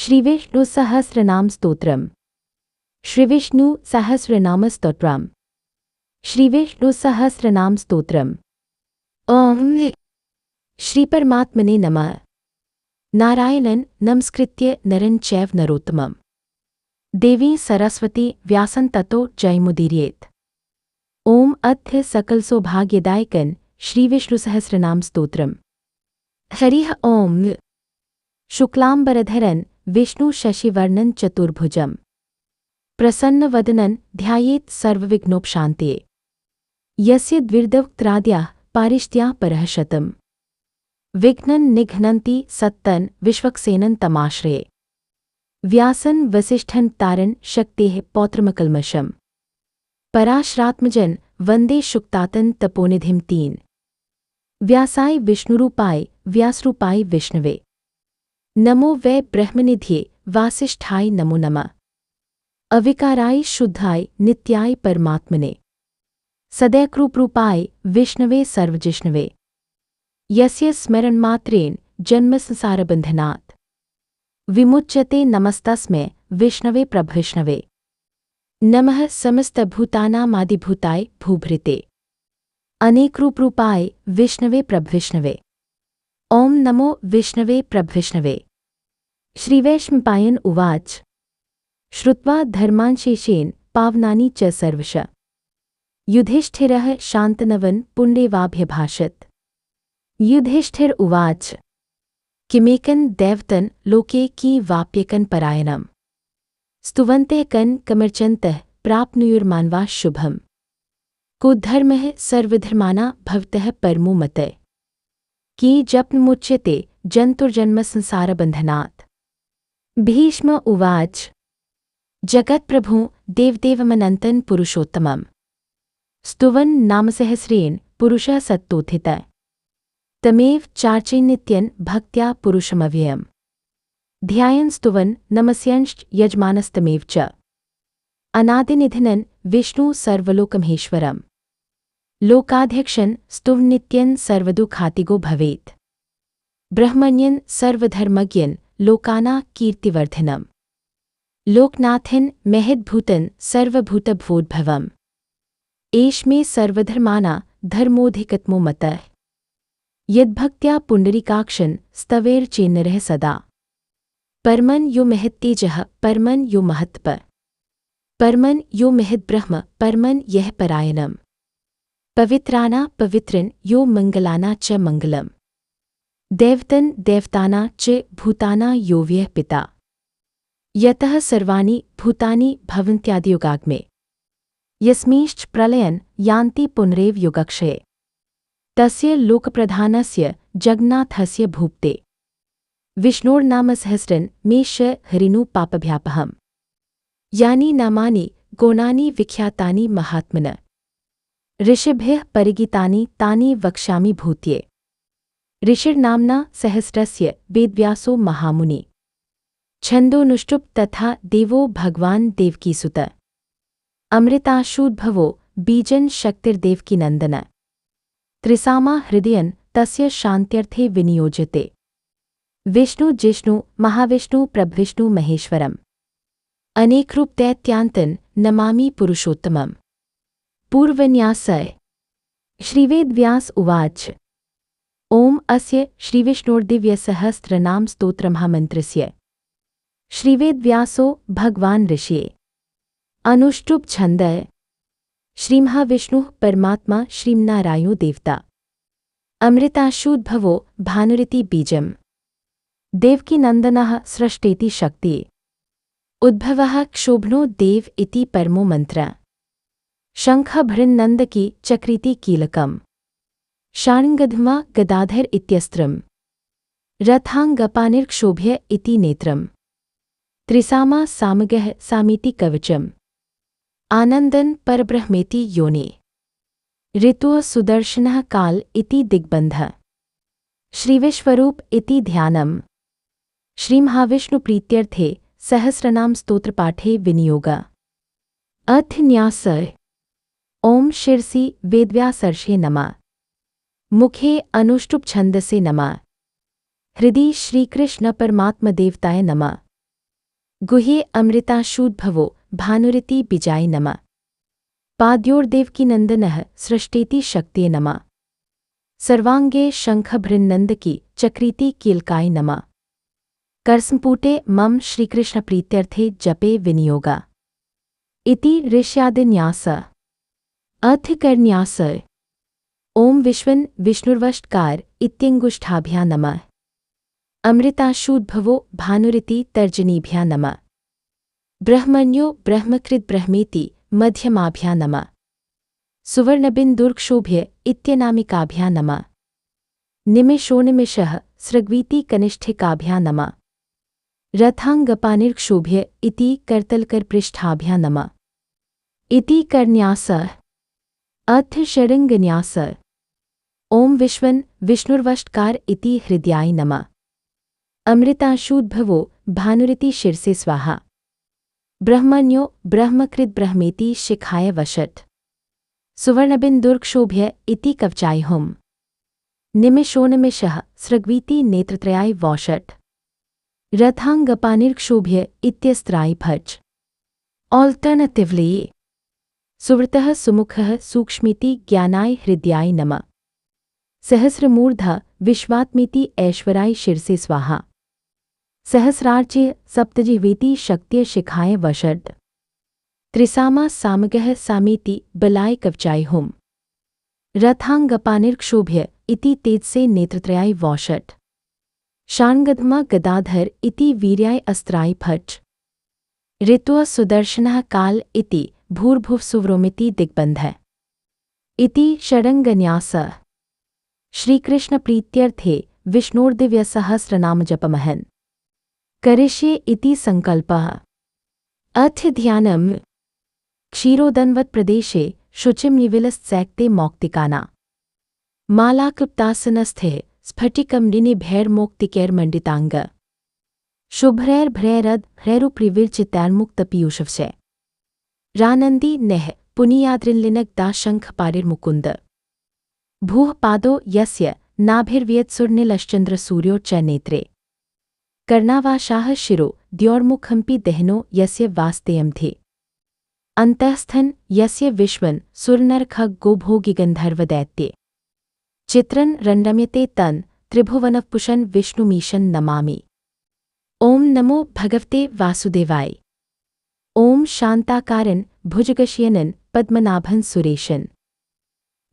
श्रीविष्णुसहस्रनामस्तोत्रम्। श्रीविष्णुसहस्रनामस्तोत्रम्। श्रीविष्णुसहस्रनामस्तोत्रम्। ओम श्रीपरमात्मने नमः। नारायणं नमस्कृत्य नरं चैव नरोत्तमं देवी सरस्वती व्यासं ततो जयमुदीरयेत्। ओम अथ सकलसौभाग्यदायकं श्रीविष्णुसहस्रनामस्तोत्रम्। हरिः ओम। शुक्लांबरधरं विष्णु शशिवर्णं चतुर्भुजं प्रसन्नवदनं ध्यायेत् सर्वविघ्नोपशान्तये। यस्य द्विर्दवक्त्राद्याः पारिष्ट्याः परः शतं विघ्नं निघ्नन्ति सत्तं विश्वक्सेनं तमाश्रये। व्यासं वसिष्ठं तारं शक्तेः पौत्रमकल्मषम् पराशरात्मजं वन्दे शुक्तातं तपोनिधिं तीन्। व्यासाय विष्णुरूपाय व्यासरूपाय विष्णवे नमो वै ब्रह्मनिधये वासिष्ठाय नमो नमः। अविकाराय शुद्धाय नित्याय परमात्मने सदैकरूपरूपाय विष्णवे सर्वजिष्णवे। यस्य स्मरणमात्रेण जन्मसंसारबन्धनात् विमुच्यते नमस्तस्मै विष्णवे प्रभविष्णवे। नमः समस्तभूतानामादिभूताय भूभृते अनेकरूपरूपाय विष्णवे प्रभविष्णवे। ओम नमो विष्णवे प्रभविष्णवे। श्रीवैष्णपायन उवाच। श्रुत्वा धर्मांशेषेण पावनानि च सर्वश युधिष्ठिरः शान्तनवन् पुण्येवाभ्यभाषत। युधिष्ठिर उवाच। किमेकं दैवतं लोके की वाप्यकं परायणम् स्तुवन्तः कं कमर्चन्तः प्राप्नुयुर्मानवाः शुभम्। को धर्मः सर्वधर्माणां भवतः परमो मतः की जपमुच्यते जन्तुर्जन्मसंसारबन्धनात्। भीष्म उवाच। जगत्प्रभो देवदेवमनन्तं पुरुषोत्तमम् स्तुवन् नामसहस्रेण पुरुषः सत्तोत्थितः तमेव चार्चयन्नित्यं भक्त्या पुरुषमव्ययम्। ध्यायन् स्तुवन् नमस्यंश्च यजमानस्तमेव च अनादिनिधनं विष्णु सर्वलोकमहेश्वरम्। लोकाध्यक्षं स्तुवन्नित्यं सर्वदुःखातिगो भवेत्। ब्रह्मण्यं सर्वधर्मज्ञं लोकानां कीर्तिवर्धनम्। लोकनाथं महद्भूतं सर्वभूतभवोद्भवम्। एष मे सर्वधर्माणां धर्मोऽधिकतमो मतः यद्भक्त्या पुण्डरीकाक्षं स्तवेर्चेन्नरः सदा। परमन् यो महत्तेजः परमन् यो महत्प परमन् यो महद्ब्रह्म परमन् यः परायणम्। पवित्राणां पवित्रं यो मङ्गलानां च मङ्गलम्। दैवतं देवतानां च भूतानां यो व्यः पिता यतः सर्वाणि भूतानि भवन्त्यादियुगाग्मे यस्मिंश्च प्रलयन् यान्ति पुनरेव युगक्षये। तस्य लोकप्रधानस्य जगन्नाथस्य भूप्ते विष्णोर्नामसहस्रं मे ष हरिणु पापभ्यापहम्। यानि नामानि गौणानि विख्यातानि महात्मनः ऋषिभ्यः परिगीतानि तानि वक्ष्यामि भूत्ये। ऋषिर्नाम्ना सहस्रस्य वेदव्यासो महामुनि छन्दोनुष्टुप् तथा देवो भगवान् देवकीसुत अमृताशूद्भवो बीजन् शक्तिर्देवकीनन्दन। त्रिसामा हृदयन् तस्य शान्त्यर्थे विनियोज्यते। विष्णु जिष्णु महाविष्णु प्रभविष्णु महेश्वरम् अनेकरूप दैत्यान्तं नमामि पुरुषोत्तमम्। पूर्वन्यासः। श्रीवेदव्यास उवाच। ओम अस्य श्रीविष्णोर्दिव्यसहस्रनामस्तोत्रमहामन्त्रस्य श्रीवेदव्यासो भगवान् ऋषिये अनुष्टुप् छन्दः। श्रीमहाविष्णुः परमात्मा श्रीनारायणो देवता अमृताशूद्भवो भानुरिति बीजम्। देवकीनन्दनः सृष्टेति शक्तिः उद्भवः क्षोभनो देव इति परमो मन्त्रः। शङ्खभृन्नन्दकी चक्रीति कीलकम् शार्ङ्गधुमा गदाधर इत्यस्त्रम् रथाङ्गपानिर्क्षोभ्य इति नेत्रम्। त्रिसामा सामगः सामीति कवचम् आनन्दन् परब्रह्मेति योने। ऋतुः सुदर्शनः काल इति दिग्बन्धः। श्रीविश्वरूप इति ध्यानम्। श्रीमहाविष्णुप्रीत्यर्थे सहस्रनाम स्तोत्रपाठे विनियोगः। अथ न्यासः। ओम शिरसि वेदव्यासर्षे नमः। मुखे अनुष्टुप छन्दसे नमः। हृदि श्रीकृष्ण परमात्म देवताय नमः। गुह्ये अमृताशूद्भवो भानुरिति बीजाय नमः। पाद्योर्देवकीनन्दनः सृष्टेति शक्तिये नमः। सर्वांगे शंखभृन्नन्दकी चक्रीति कीलकाय नमः। करसम्पुटे मम श्रीकृष्णप्रीत्यर्थे जपे विनियोगा इति ऋष्यादिन्यास। अधिकरन्यास। ओम विश्वन् विष्णुर्वष्ट्कार इत्यंगुष्ठाभ्या नमः। अमृताशूद्भवो भानुरिति तर्जनीभ्या नमः। ब्रह्मण्यो ब्रह्मकृद् ब्रह्मेति मध्यमाभ्या नमः। सुवर्णबिन्दुर्क्षोभ्य इत्यनामिकाभ्या नमः। निमिषोनिमिषः सृग्वीति कनिष्ठिकाभ्या नमः। रथांगपानिर्क्षोभ्य इति करतलकरपृष्ठाभ्या नमः। इति करन्यास। अथ षडङ्गन्यास। ओम विश्वन् विष्णुर्वष्ट्कार इति हृदयाय नमः। अमृताशूद्भवो भानुरिति शिरसे स्वाहा। ब्रह्मण्यो ब्रह्मकृद् ब्रह्मेति शिखाय वषट्। सुवर्णबिन्दुर्क्षोभ्य इति कवचाय हुम्। निमिषोनिमिषः सृग्वीति नेत्रत्रयाय वौषट्। रथांगपानिर्क्षोभ्य इत्यस्त्राय भज। ऑल्टर्नेटिवली सुव्रतः सुमुखः सूक्ष्मीति ज्ञानाय हृदयाय नमः। सहस्रमूर्धा विश्वात्मीति ऐश्वराय शिरसे स्वाहा। सहस्रार्च्य सप्तजिह्वेति शक्त्य शिखाय वषट्। त्रिसामा सामगः सामेति बलाय कवचाय हुम्। रथांगपानिर्क्षोभ्य इति तेजसे नेत्रत्रयाय वौषट्। शार्ङ्गधमा गदाधर इति वीर्याय अस्त्राय भज। ऋत्वः सुदर्शनः काल इति भूर्भुवसुव्रोमिति दिग्बन्धः। इति षडङ्गन्यास। श्रीकृष्णप्रीत्यर्थे विष्णोर्दिव्यसहस्रनामजपमहन् करिष्ये इति संकल्पः। अथ ध्यानम्। क्षीरोदन्वत्प्रदेशे शुचिं निविलसत्सैक्ते मौक्तिकाना मालाक्लुप्तासनस्थे स्फटिकमृनिभैर्मौक्तिकैर्मण्डिताङ्ग शुभ्रैर्भ्रैरद्भ्रैरुप्रिविर्चितैर्मुक्तपीयूषवशे रानन्दी नः पुनीयाद्रिल्लिनग्दाशङ्खपारिर्मुकुन्द भूः पादो यस्य नाभिर्व्यत्सुर्निलश्चन्द्रसूर्यो च नेत्रे कर्णावाशाः शिरो द्योर्मुखम्पि दहनो यस्य वास्तेयंधे अन्तःस्थन् यस्य विश्वन् सुरनरखगोभोगिगन्धर्वदैत्ये चित्रन् रण्रम्यते तन् त्रिभुवनपुषन् विष्णुमीशन् नमामि। ओम नमो भगवते वासुदेवाय। ओम शान्ताकारन् भुजगशयनन् पद्मनाभन् सुरेशन्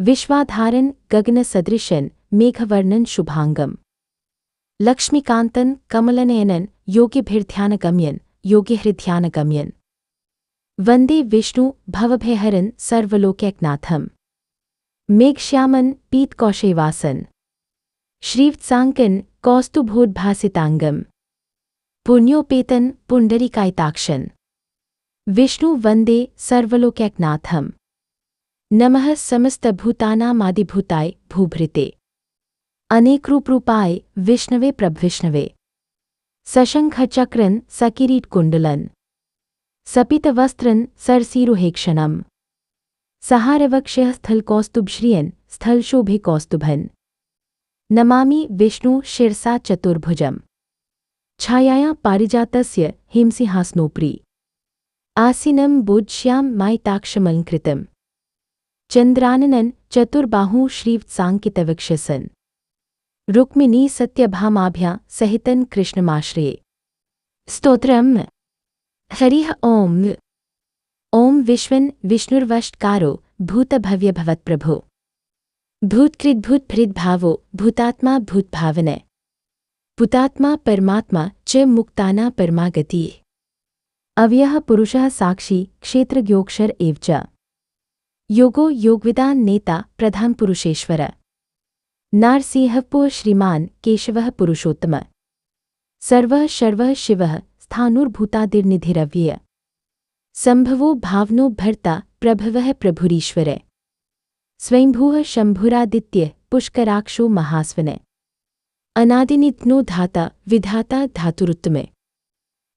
विश्वाधारन् गगनसदृशन् मेघवर्णन् शुभांगम् लक्ष्मीकान्तन् कमलनयनन् योगिभिर्ध्यानगम्यन् योगिहृध्यानगम्यन् वन्दे विष्णु भवभयहरन् सर्वलोकैकनाथम् मेघश्यामन् पीतकौशेवासन् श्रीवत्साङ्कन् कौस्तुभोद्भासिताङ्गम् पुण्योपेतन् पुण्डरीकायताक्षन् विष्णु वन्दे सर्वलोकैकनाथम्। नमः समस्तभूतानामादिभूताय भूभृते अनेकरूपरूपाय विष्णवे प्रभविष्णवे सशङ्खचक्रन् सकिरीटकुण्डलन् सपितवस्त्रन् सरसीरुहेक्षणम् सहारवक्ष्यः स्थलकौस्तुभश्रियन् स्थलशोभे कौस्तुभन् नमामि विष्णु शिरसा चतुर्भुजम् छायाया पारिजातस्य हिमसिंहासनोपरि आसीनं बोध्यां मायिताक्षमलङ्कृतम् चन्द्राननं चतुर्बाहु श्रीवत्साङ्कितवक्षसन् रुक्मिणी सत्यभामाभ्या सहितं कृष्णमाश्रये। स्तोत्रम्। हरिः ओम्। ओम विश्वन् विष्णुर्वष्ट्कारो भूतभव्यभवत्प्रभो भूतकृद्भूतभृद्भावो भूतात्मा भूतभावन भूतात्मा परमात्मा च मुक्ताना परमागतिः अव्ययः पुरुषः साक्षी क्षेत्रज्ञोऽक्षर एव च योगो योगविदान् नेता प्रधानपुरुषेश्वर नारसिंहः श्रीमान् केशवः पुरुषोत्तम सर्वः शर्वः शिवः स्थाणुर्भूतादिर्निधिरव्यय संभवो भावनो भर्ता प्रभवः प्रभुरीश्वर स्वयंभूः शंभुरादित्यः पुष्कराक्षो महास्वन अनादिनित्नो धाता विधाता धातुरुत्तमे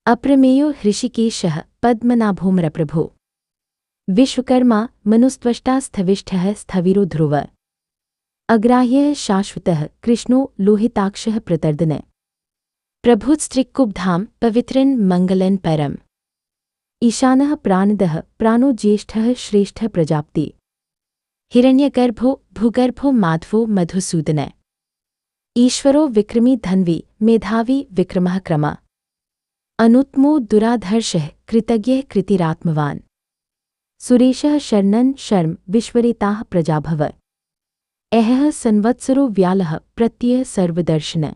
अप्रमेयो हृषिकेशः पद्मनाभोमरप्रभो विश्वकर्मा मनुस्त्वष्टा स्थविष्ठः स्थविरो ध्रुव अग्राह्यः शाश्वतः कृष्णो लोहिताक्षः प्रतर्दन प्रभुस्त्रिक्कुब्धां पवित्रन् मङ्गलन् परम्। ईशानः प्राणदः प्राणो ज्येष्ठः श्रेष्ठः प्रजाप्ति। हिरण्यगर्भो भूगर्भो माधवो मधुसूदन। ईश्वरो विक्रमी धन्वी मेधावी विक्रमः क्रम। अनुत्मो दुराधर्षः कृतज्ञः कृतिरात्मवान्। सुरेशः शरणन् शर्म विश्वरेताः प्रजाभव। अहः संवत्सरो व्यालः प्रत्ययः सर्वदर्शन।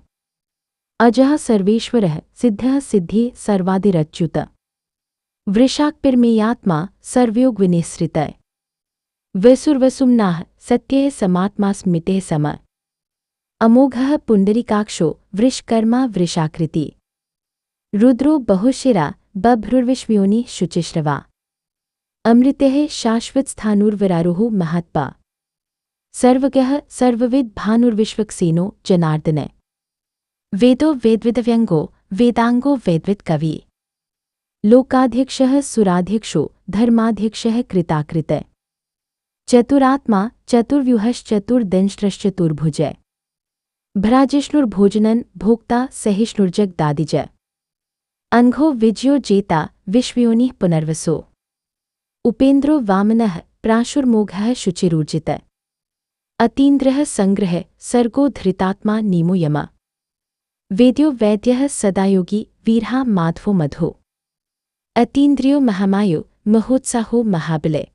अजः सर्वेश्वरः सिद्धः सिद्धि सर्वादिरच्युत। वृषाक्पिर्मेयात्मा सर्वयोगविनिःसृत। वसुर्वसुम्नाः सत्यः समात्मा स्मितः सम। अमोघः पुण्डरीकाक्षो वृषकर्मा वृषाकृति। रुद्रो बहुशिरा बभ्रुर्विश्वयोनि शुचिश्रवा। अमृतः शाश्वतस्थाणुर्वरारोहो महत्पा। सर्वज्ञः सर्वविद् भानुर्विश्वक्सेनो जनार्दन। वेदो वेदविदव्यङ्गो वेदाङ्गो वेदवित् कवि। लोकाध्यक्षः सुराध्यक्षो धर्माध्यक्षः कृताकृत। चतुरात्मा चतुर्व्यूहश्चतुर्दंष्ट्रश्चतुर्भुज। भ्राजिष्णुर्भोजनन् भोक्ता सहिष्णुर्जगदादिज। अङ्घो विजयो जेता विश्वयोनिः पुनर्वसो। उपेन्द्रो वामनः प्राशुर्मोघः शुचिरूर्जित। अतीन्द्रः संग्रह सर्गो धृतात्मा नीमो यम। वेद्यो वैद्यः सदायोगी वीरहा माधवो मधो। अतीन्द्रियो महामायो महोत्साहो महाबले।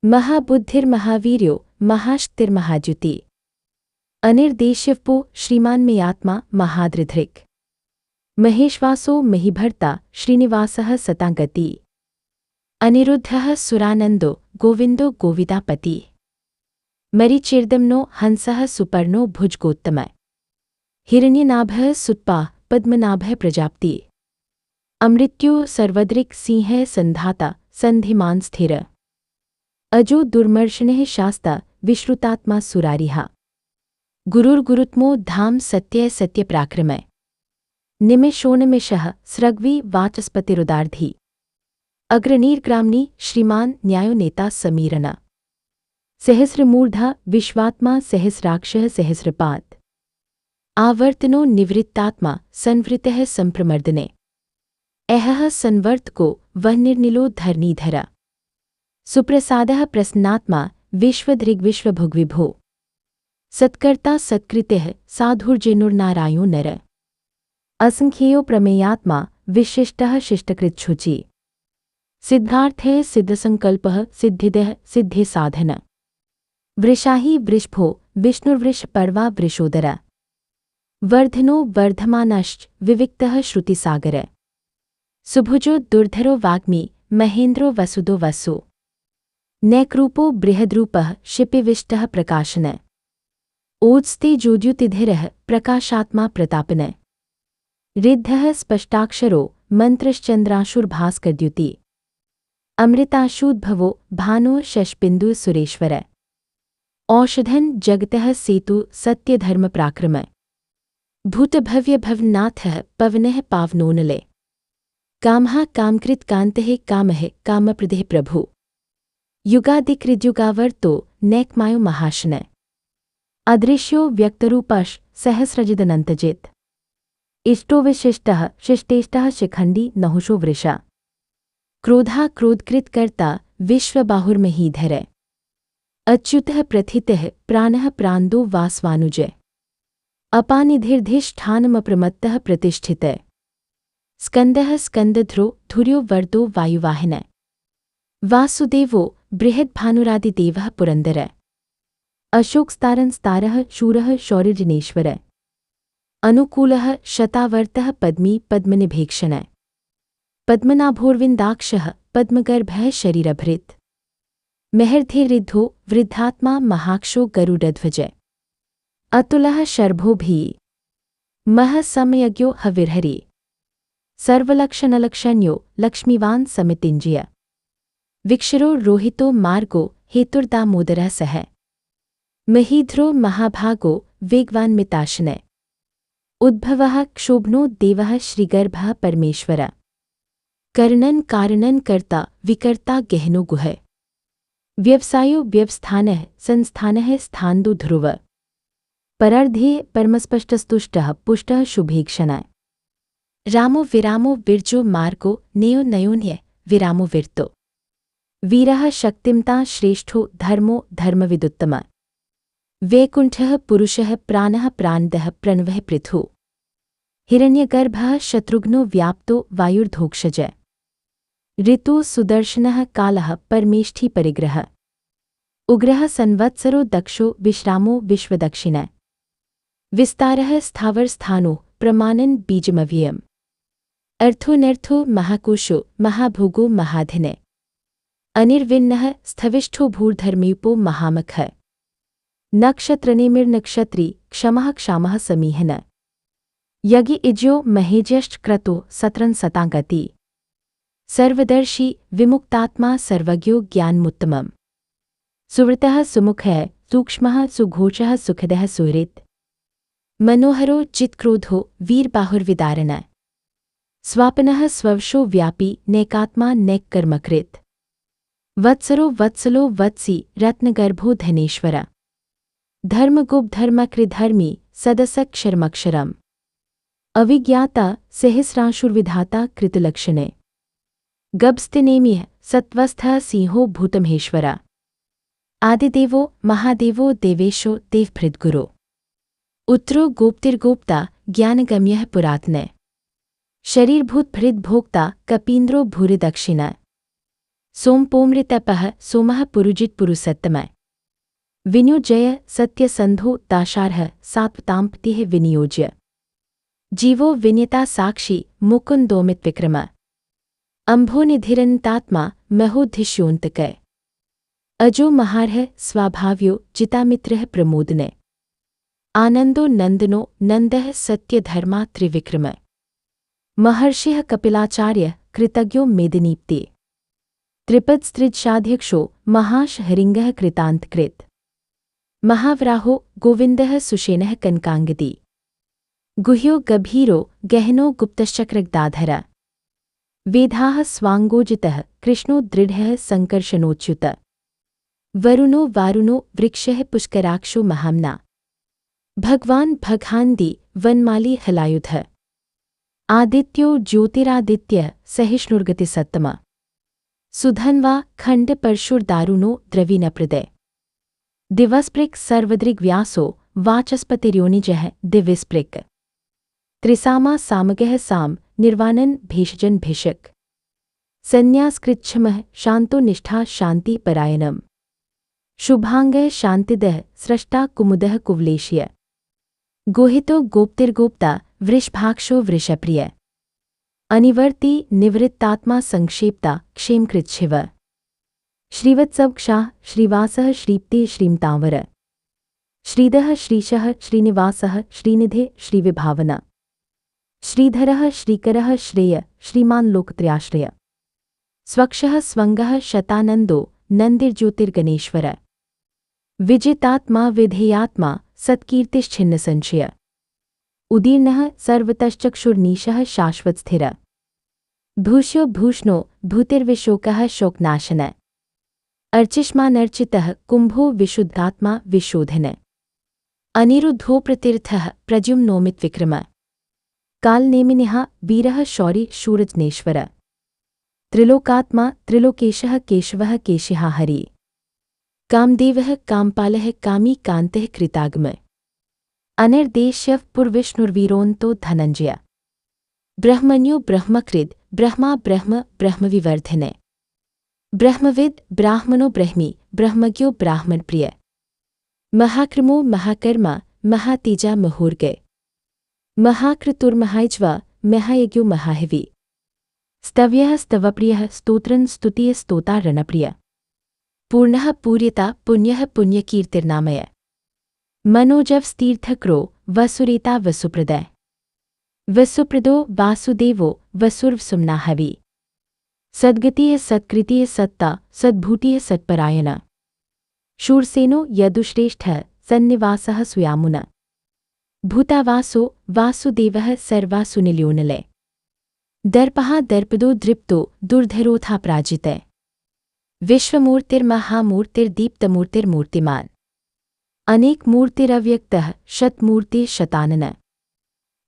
महाबुद्धिर्महावीर्यो महाशक्तिर्महाद्युति। अनिर्देश्यवपो श्रीमान् मे आत्मा महादृधृक्। महेश्वासो महीभर्ता श्रीनिवासः सतागति। अनिरुद्धः सुरानन्दो गोविन्दो गोविदापति। मरीचिर्दम्नो हंसः सुपर्णो भुजगोत्तम। हिरण्यनाभः सुत्पाः पद्मनाभः प्रजाप्ति। अमृत्यो सर्वदृक् सिंहः सन्धाता सन्धिमान् स्थिर। अजो दुर्मर्शनः शास्ता विश्रुतात्मा सुरारिः। गुरुर्गुरुत्मो धाम सत्यः सत्यपराक्रम। निमिषोन्मिषः स्रग्वी वाचस्पतिरुदार्धी। अग्रणीर्ग्राम्नी श्रीमान् न्यायो नेता समीरन। सहस्रमूर्धा विश्वात्मा सहस्राक्षः सहस्रपात्। आवर्तनो निवृत्तात्मा संवृतः संप्रमर्दने। अहः संवर्तको वह्निर्निलो धरणीधर। सुप्रसादः प्रसन्नात्मा विश्वदृग्विश्वभुग्विभो। सत्कर्ता सत्कृतः साधुर्जनुर्नारायो नर। असंख्येयो प्रमेयात्मा विशिष्टः शिष्टकृच्छुचि। सिद्धार्थः सिद्धसंकल्पः सिद्धिदः सिद्धिसाधन। वृषाही वृषभो विष्णुर्वृषपर्वा वृषोदर। वर्धनो वर्धमानश्च विविक्तः श्रुतिसागर। सुभुजो दुर्धरो वाग्मी महेन्द्रो वसुदो वसु। नैक्रूपो बृहद्रूपः शिपिविष्टः प्रकाशन। ओत्स्ते जोद्युतिधिरः प्रकाशात्मा प्रतापन। ऋद्धः स्पष्टाक्षरो मन्त्रश्चन्द्राशुर्भास्करद्युति। अमृताशूद्भवो भानो शशबिन्दु सुरेश्वर। औषधन् जगतः सेतु सत्यधर्मपराक्रम। भूतभव्यभवनाथः पवनः पावनोनले। कामः कामकृत् कान्तः कामः कामप्रदः प्रभु। युगादिकृद्युगावर्तो नैकमायो महाशन। अदृश्यो व्यक्तरूपश् सहस्रजिदनन्तजित्। इष्टो विशिष्टः शिष्टेष्टः शिखण्डी नहुषो वृषा। क्रोधा क्रोधकृत्कर्ता विश्वबाहुर्महीधर। अच्युतः प्रथितः प्राणः प्रान्दो वास्वानुज। अपानिधिर्धिष्ठानमप्रमत्तः प्रतिष्ठित। स्कन्दः स्कन्दध्रो धुर्यो वर्दो वायुवाहन। वासुदेवो बृहद्भानुरादिदेवः पुरन्दर। अशोकस्तारंस्तारः शूरः शौर्यजिनेश्वर। अनुकूलः शतावर्तः पद्मी पद्मनिभेक्षण। पद्मनाभोर्विन्दाक्षः पद्मगर्भः शरीरभृत्। महर्धिरिद्धो वृद्धात्मा महाक्षो गरुडध्वज। अतुलः शर्भोभिः। महसमयज्ञो हविर्हरि। सर्वलक्षणलक्षण्यो लक्ष्मीवान् समितिञ्जय। विक्षरो रोहितो मार्गो हेतुर्दामोदरः सह। महीध्रो महाभागो वेगवान्मिताशन। उद्भवः क्षोभनो देवः श्रीगर्भः परमेश्वर। कर्णन् कारणन् कर्ता विकर्ता गहनो गुह। व्यवसायो व्यवस्थानः संस्थानः स्थान्दो ध्रुव। परर्धे परमस्पष्टस्तुष्टः पुष्टः शुभेक्षण। रामो विरामो विर्जो मार्गो नेयो नयोन्य विरामो विर्तो वीरः शक्तिमता श्रेष्ठो धर्मो धर्मविदुत्तम वैकुण्ठः पुरुषः प्राणः प्राणदः प्रणवः पृथु हिरण्यगर्भः शत्रुघ्नो व्याप्तो वायुर्धोक्षज ऋतु सुदर्शनः कालः परमेष्ठी परिग्रह उग्रः संवत्सरो दक्षो विश्रामो विश्वदक्षिण विस्तारः स्थावरस्थानो प्रमाणन् बीजमव्ययम् अर्थोऽनर्थो महाकोशो महाभोगो महाधिने अनिर्विन्नः स्थविष्ठो भूर्धर्मीपो महामख नक्षत्रनेमिर्नक्षत्री क्षमः क्षामः समीहन यज्ञ इज्यो महेज्यश्च क्रतो सत्रन् सतागति सर्वदर्शी विमुक्तात्मा सर्वज्ञो ज्ञानमुत्तमम् सुवृतः सुमुखः सूक्ष्मः सुघोषः सुखदः सुहृत् मनोहरो चित्क्रोधो वीरबाहुर्विदारण स्वापनः स्ववशो व्यापी नैकात्मा नैक्कर्मकृत् वत्सरो वत्सलो वत्सी रत्नगर्भो धनेश्वर धर्मगुप्धर्मकृधर्मी सदसक्षरमक्षरम् अविज्ञाता सहस्रांशुर्विधाता कृतलक्षणे गब्स्तिनेमिः सत्वस्थः सिंहो भूतमहेश्वर आदिदेवो महादेवो देवेशो देवभृद्गुरो उत्तरो गोप्तिर्गोप्ता ज्ञानगम्यः पुरातने शरीरभूतभृद्भोक्ता कपीन्द्रो भूरिदक्षिण सोमपोमृतपः सोमः पुरुजित्पुरुसत्तम विनियोजय सत्यसन्धो दाशार्ह सात्वताम्पतिः विनियोज्य जीवो विनियता साक्षी मुकुन्दोमितविक्रम अम्भोनिधिरन्तात्मा महोद्धिष्योऽन्तकः अजो महार्ह स्वाभाव्यो जितामित्रः प्रमोदने आनन्दो नन्दनो नन्दः सत्यधर्मा त्रिविक्रम महर्षिः कपिलाचार्य कृतज्ञो मेदिनीप्ते त्रिपदस्त्रिजशाध्यक्षो महाशहरिङ्गः कृतान्तकृत् महावराहो गोविन्दः सुषेणः कनकाङ्गदी गुह्यो गभीरो गहनो गुप्तश्चक्रगदाधर वेदाः स्वाङ्गोजितः कृष्णो दृढः सङ्कर्षणोच्युत वरुणो वारुणो वृक्षः पुष्कराक्षो महाम्ना भगवान् भगहान्दी वनमाली हलायुध आदित्यो ज्योतिरादित्य सहिष्णुर्गतिसत्तम सुधन्वा खण्डपरशुर्दारुणो द्रविणप्रदय दिवस्पृक् सर्वदृग्व्यासो वाचस्पतिर्योनिजः दिविस्पृक् त्रिसामा सामगः साम निर्वाणन् भेषजन् भिषक् संन्यासकृच्छमः शान्तो निष्ठा शान्तिपरायणम् शुभाङ्गः शान्तिदः स्रष्टा कुमुदः कुवलेश्य गोहितो गोप्तिर्गोप्ता वृषभाक्षो वृषप्रिय अनिवर्ती निवृत्तात्मा संक्षेप्ता क्षेमकृच्छिव श्रीवत्सवक्षाः श्रीवासः श्रीप्ते श्रीमतांवर श्रीदः श्रीशः श्रीनिवासः श्रीनिधे श्रीविभावना श्रीधरः श्रीकरः श्रेय श्रीमान् लोकत्रयाश्रय स्वक्षः स्वङ्गः शतानन्दो नन्दिर्ज्योतिर्गणेश्वर विजितात्मा विधेयात्मा सत्कीर्तिश्छिन्नसंशय उदीर्णः सर्वतश्चक्षुर्नीशः शाश्वतस्थिर भूष्यो भूष्णो भूतिर्विशोकः शोकनाशन अर्चिष्मानर्चितः कुम्भो विशुद्धात्मा विशोधन अनिरुद्धो प्रतीर्थः प्रद्युम्नोमितविक्रम कालनेमिनिः वीरः शौरी शूरजनेश्वर त्रिलोकात्मा त्रिलोकेशः केशवः केशिहा हरि कामदेवः कामपालः कामी कान्तः कृतागम अनिर्देश्यः पुरविष्णुर्वीरोऽन्तो धनञ्जय ब्रह्मण्यो ब्रह्मकृद् ब्रह्मा ब्रह्म ब्रह्मविवर्धने ब्रह्मविद् ब्राह्मणो ब्रह्मी ब्रह्मज्ञो ब्राह्मणप्रिय महाक्रमो महाकर्मा महातेजा महोर्गय महाक्रतुर्महायज्वा महायज्ञो महाहवि स्तव्यः स्तवप्रियः स्तोत्रन् स्तुतिः स्तोता रणप्रिय पूर्णः पूर्यता पुण्यः पुण्यकीर्तिर्नामय मनोजवस्तीर्थक्रो वसुरेता वसुप्रदय वसुप्रदो वासुदेवो वसुर्वसुम्नाहवि सद्गतिः सत्कृतिः सत्ता सद्भूतिः सत्परायण शूरसेनो यदुश्रेष्ठः सन्निवासः सुयामुन भूतावासो वासुदेवः सर्वासुनिल्योनलय दर्पः दर्पदो दृप्तो दुर्धरोथा प्राजितय विश्वमूर्तिर्महामूर्तिर्दीप्तमूर्तिर्मूर्तिमान् अनेकमूर्तिरव्यक्तः शतमूर्तिः शतानन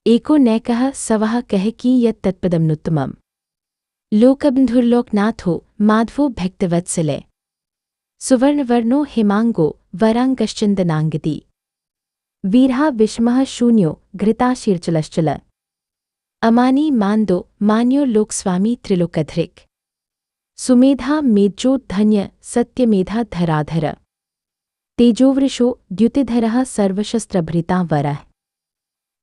एको नैकः सवः कह कि यत् तत्पदमनुत्तमम्। लोकबन्धुर्लोकनाथो माधवो भक्तवत्सले। सुवर्णवर्णो हिमांगो वरांगश्चन्दनांगति। वीरः विषमः शून्यो घृताशीर्चलश्चल। अमानी मान्दो मान्यो लोकस्वामी त्रिलोकधृक्। सुमेधा मेज्जो धन्य सत्यमेधा धराधर। तेजोवृषो द्युतिधरः सर्वशस्त्रभृता वरः।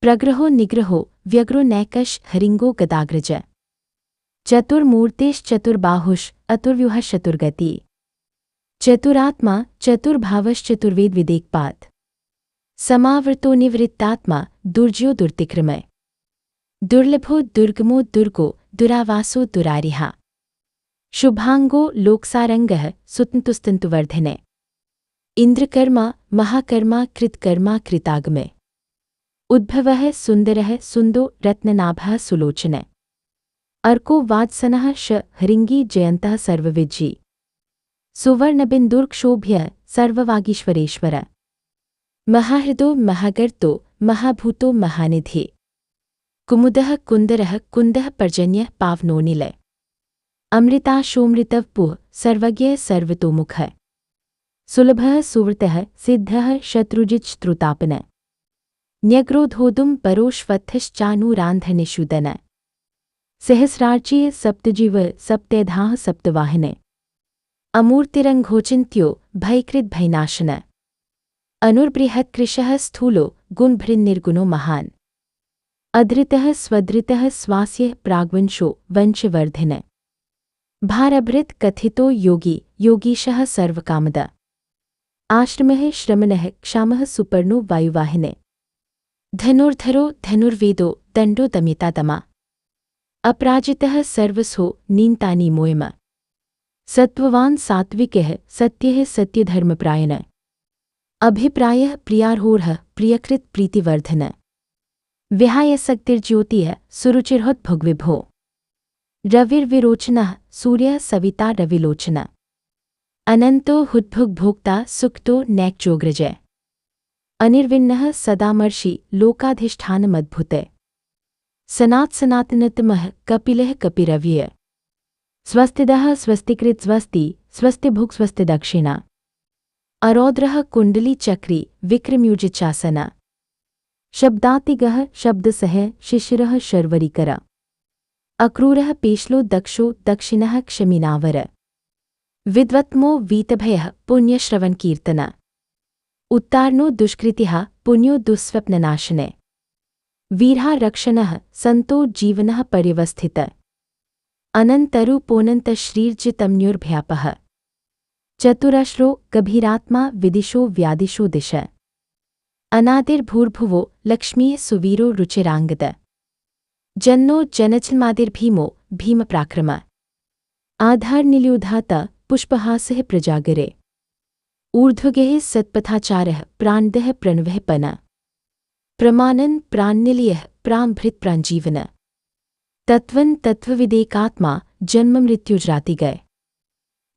प्रग्रहो निग्रहो व्यग्रो नैकश हरिंगो गदाग्रज। चतुर्मूर्तेश्चतुर्बाहुश् अतुर्व्यूहश्चतुर्गति। चतुरात्मा चतुर्भावश्चतुर्वेद विदेकपात। समावृतो निवृत्तात्मा दुर्जयो दुर्तिक्रमय। दुर्लभो दुर्गमो दुर्गो दुरावासो दुरारिहा। शुभांगो लोकसारंगः सुतन्तुस्तन्तुवर्धने। इंद्रकर्मा महाकर्मा कृतकर्मा कृतागमे। उद्भवः सुंदरः सुंदो रत्ननाभः सुलोचने। अर्को वात्सनः श हरिंगी जयन्तः सर्वविज्जी। सुवर्णबिन्दुर्क्षोभ्य सर्ववागीश्वरेश्वर। महाहृदो महागर्तो महाभूतो महानिधि। कुमुदः कुन्दरः कुन्दः पर्जन्यः पावनोनिलय। अमृताशोमृतवपुः सर्वज्ञः सर्वतोमुखः। सुलभः सुवृतः सिद्धः शत्रुजिच्छ्रुतापन। न्यग्रोधोदुम परोश्वत्थश्चानुरान्धनिषूदन। सहस्रार्चीय सप्तजीव सप्तेधाः सप्तवाहिने। अमूर्तिरङ्घोचिन्त्यो भयकृद्भयनाशन। अनुर्बृहत्कृशः स्थूलो गुणभृन्निर्गुणो महान्। अधृतः स्वधृतः स्वास्य प्राग्वंशो वंशवर्धिन। भारभृत् कथितो योगी योगीशः सर्वकामद। आश्रमः श्रमणः क्षामः सुपर्णो वायुवाहिने। धनुर्धरो धनुर्वेदो दण्डो दमितादमा। अपराजितः सर्वसो नीन्तानि मोयम। सत्त्ववान् सात्विकः सत्यः सत्यधर्मप्रायण। अभिप्रायः प्रियार्होर्हः प्रियकृत प्रीतिवर्धन। विहायशक्तिर्ज्योतिः सुरुचिर्होद्भुग्विभो। रविर्विरोचनः सूर्यः सविता रविलोचन। अनन्तो हुद्भुग्भोक्ता सुक्तो नैक्चोग्रजय। अनिर्विण्णः सदामर्षि लोकाधिष्ठानमद्भुते। सनात्सनातनतमः कपिलः कपिरव्यय। स्वस्तिदः स्वस्तिकृत स्वस्ति स्वस्तिभुक् स्वस्तिदक्षिणा। अरौद्रः कुण्डली चक्री विक्रमयुजिचासन। शब्दातिगः शब्दसः शिशिरः शर्वरीकर। अक्रूरः पेश्लो दक्षो दक्षिणः क्षमिनावर। विद्वत्मो वीतभयः पुण्यश्रवणकीर्तन। उत्तार्णो दुष्कृतिः पुण्यो दुःस्वप्ननाशने। वीरः रक्षणः सन्तो जीवनः पर्यवस्थित। अनन्तरूपोऽनन्तश्रीर्जितम्युर्भ्यापः। चतुरश्रो गभीरात्मा विदिशो व्यादिशो दिश। अनादिर्भूर्भुवो लक्ष्मीः सुवीरो रुचिराङ्गद। जन्नो जनजन्मादिर्भीमो भीमप्राक्रम। आधारनिल्युधाता पुष्पहासः प्रजागरे। ऊर्ध्वगेः सत्पथाचारः प्राणदः प्रणवः पन। प्रमानन् प्राणनिलयः प्रांभृत्प्राञ्जीवन। तत्त्वन् तत्त्वविदेकात्मा जन्ममृत्युजरातिगय।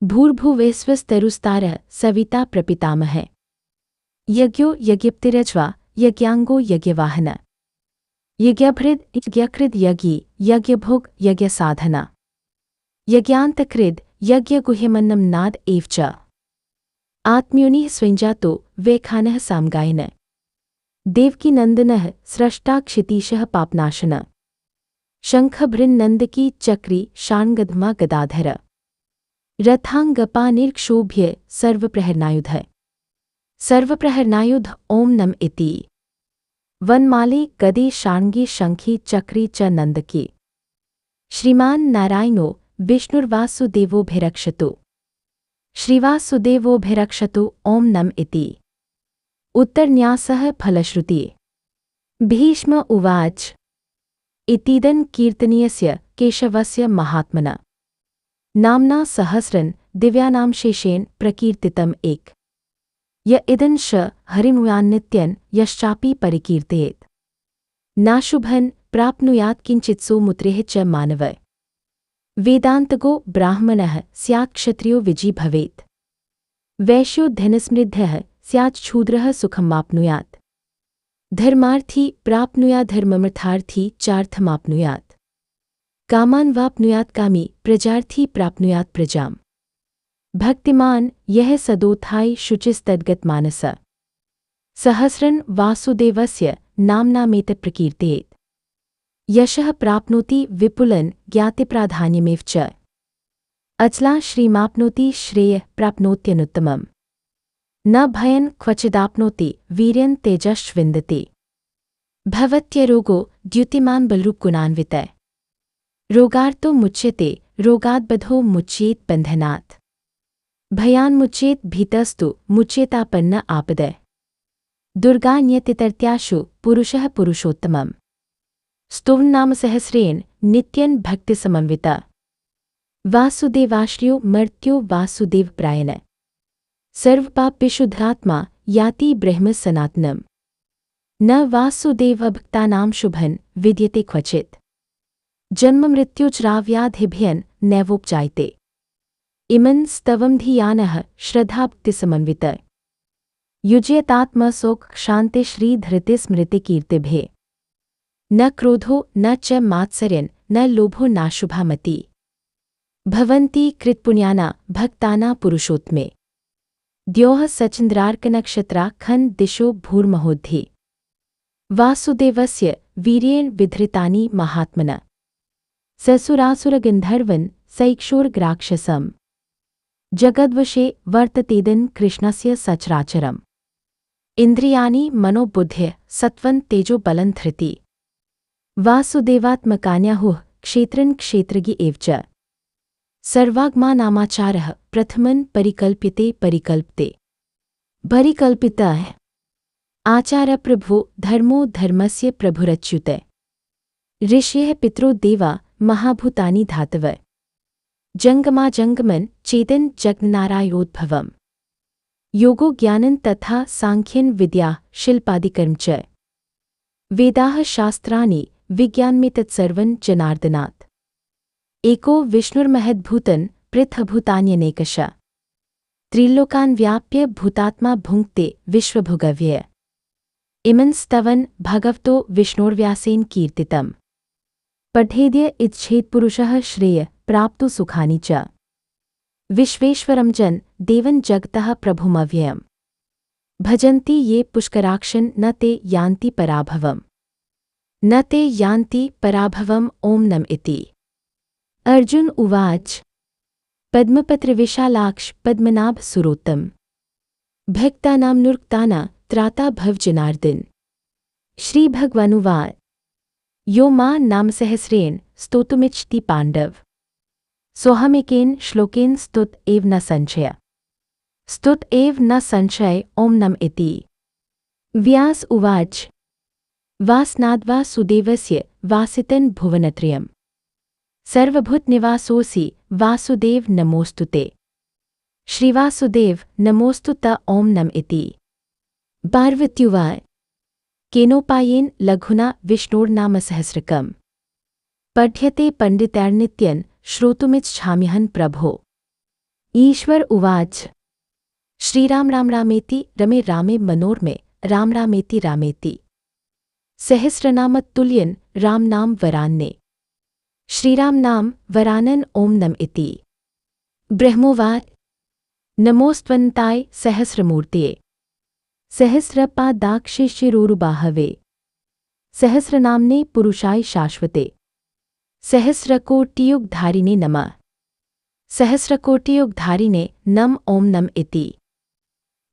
भूर्भुवस्वस्तरुस्तारः सविता प्रपितामहः। यज्ञो यज्ञप्तिरज्वा यज्ञाङ्गो यज्ञवाहन। यज्ञभृद् यज्ञकृद् यज्ञी यज्ञभोग यज्ञसाधना। यज्ञान्तकृद् यज्ञगुह्यमन्नं नाद एव च। आत्म्योनिः स्वञ्जातो वैखानः सामगायन। देवकीनन्दनः स्रष्टा क्षितीशः पापनाशन। शङ्खभृन्नन्दकी चक्री शाण्गधमा गदाधर। रथाङ्गपानिर्क्षोभ्य सर्वप्रहरणायुध। सर्वप्रहरणायुध ओं नम इति। वनमाली गदे शाण्गी शङ्खी चक्री च नन्दकी। श्रीमान् नारायणो विष्णुर्वासुदेवोऽभिरक्षतु। श्रीवासुदेवोऽभिरक्षतु ओं नम इति। उत्तरन्यासः फलश्रुति। भीष्म उवाच इतीदं कीर्तनीयस्य केशवस्य महात्मना। नाम्ना सहस्रन् दिव्यानां शेषेण प्रकीर्तितम् एक। य इदं श हरिमुयान्नित्यन् यश्चापि परिकीर्तयेत्। नाशुभन् प्राप्नुयात् किञ्चित्सु मुत्रेः च मानव। वेदान्तगो ब्राह्मणः स्यात् क्षत्रियो विजी भवेत्। वैश्यो धनसमृद्धः स्यात् शूद्रः सुखमाप्नुयात्। धर्मार्थी प्राप्नुयात् धर्ममर्थार्थी चार्थमाप्नुयात्। कामान् वाप्नुयात् कामी प्रजार्थी प्राप्नुयात् प्रजाम्। भक्तिमान यह सदोथाय शुचिस्तद्गत मानस। सहस्रन् वासुदेवस्य नाम्नामेतत् प्रकीर्तेत्। यशः प्राप्नोति विपुलं ज्ञातिप्राधान्यमेव च। अचला श्रीमाप्नोति श्रेयः प्राप्नोत्यनुत्तमम्। न भयं क्वचिदाप्नोति वीर्यं तेजश्विन्दते। भवत्यरोगो द्युतिमान् बलरूपगुणान्वितः। रोगार्तो मुच्यते रोगाद्बधो मुच्येत बन्धनात्। भयान्मुच्येत भीतस्तु मुच्येतापन्न आपदः। दुर्गान्यतितर्त्याशु पुरुषः पुरुषोत्तमम्। स्तुवन्नामसहस्रेण नित्यं भक्तिसमन्वितः। वासुदेवाश्रयो मर्त्यो वासुदेवप्रायण। सर्वपापविशुद्धात्मा याति ब्रह्म सनातनम्। न वासुदेवभक्तानां शुभं विद्यते क्वचित्। जन्ममृत्युजराव्याधिभ्यः नैवोपजायते। इमं स्तवं धियानः श्रद्धाभक्तिसमन्वितः। युज्यतात्मसौख शान्ति श्रीधृतिस्मृतिकीर्तिभिः। न क्रोधो न च मात्सर्यं न लोभो नाशुभा मतिः। भवन्ति कृतपुण्याना भक्ताना पुरुषोत्तमे। द्योः सचन्द्रार्कनक्षत्रा खं दिशो भूर्महोद्धि। वासुदेवस्य वीर्येण विधृतानि महात्मना। ससुरासुरगन्धर्वन् सैक्षोरग्राक्षसम्। जगद्वशे वर्ततेदन् कृष्णस्य सचराचरम्। इन्द्रियाणि मनोबुद्ध्य सत्त्वं तेजो बलं धृति। वासुदेवात्मकान्याहुः क्षेत्रं क्षेत्रज्ञ एव च। सर्वागमानामाचारः प्रथमन् परिकल्प्यते परिकल्प्ते। परिकल्पितः आचार्य प्रभो धर्मो धर्मस्य प्रभुरच्युतः। ऋषयः पितरो देवा महाभूतानि धातवः। जङ्गमाजङ्गमन् चेतन जगन्नारायोद्भवम्। योगो ज्ञानं तथा सांख्यं विद्या शिल्पादिकर्म च। वेदाः शास्त्राणि विज्ञानमेतत्सर्वं जनार्दनात्। एको विष्णुर्महद्भूतं पृथभूतान्यनेकशः। त्रिलोकान् व्याप्य भूतात्मा भुङ्क्ते विश्वभुगव्यय। इमं स्तवन् भगवतो विष्णोर्व्यासेन कीर्तितम्। पठेद्य इच्छेत्पुरुषः श्रेयः प्राप्तु सुखानि च। विश्वेश्वरं जन देवं जगतः प्रभुमव्ययम्। भजन्ति ये पुष्कराक्षं न ते यान्ति पराभवम्। न ते यान्ति पराभवम् ॐ नम इति। अर्जुन उवाच पद्मपत्रविशालाक्ष पद्मनाभ सुरोत्तम। भक्तानां नुर्क्ताना त्राता भव जनार्दन। श्रीभगवानुवाच यो मां नामसहस्रेण स्तोतुमिच्छति पाण्डव। सोऽहमेकेन श्लोकेन स्तुत एव न संशय। स्तुत एव न संशय ॐ नम इति। व्यास उवाच वासनाद्वा सुदेवस्य वासितं भुवनत्रयम्। सर्वभूतनिवासोऽसि वासुदेव नमोऽस्तुते। श्रीवासुदेव नमोऽस्तु त ॐ नम इति। पार्वत्युवाच केनोपायेन लघुना विष्णोर्नामसहस्रकम्। पठ्यते पण्डितैर्नित्यं श्रोतुमिच्छाम्यहं प्रभो। ईश्वर उवाच श्रीराम राम रामेति रमे रामे मनोरमे राम रामेति रामेति। सहस्रनामतुल्यं राम नाम वरान्ने। श्रीराम नाम वरानन ॐ नम इति। ब्रह्मोवाच नमोऽस्त्वन्ताय सहस्रमूर्तये। सहस्रपादाक्षिशिरोरुबाहवे। सहस्रनाम्ने पुरुषाय शाश्वते। सहस्रकोटियुगधारिणे नमः। सहस्रकोटियुगधारिणे नम ॐ नम इति।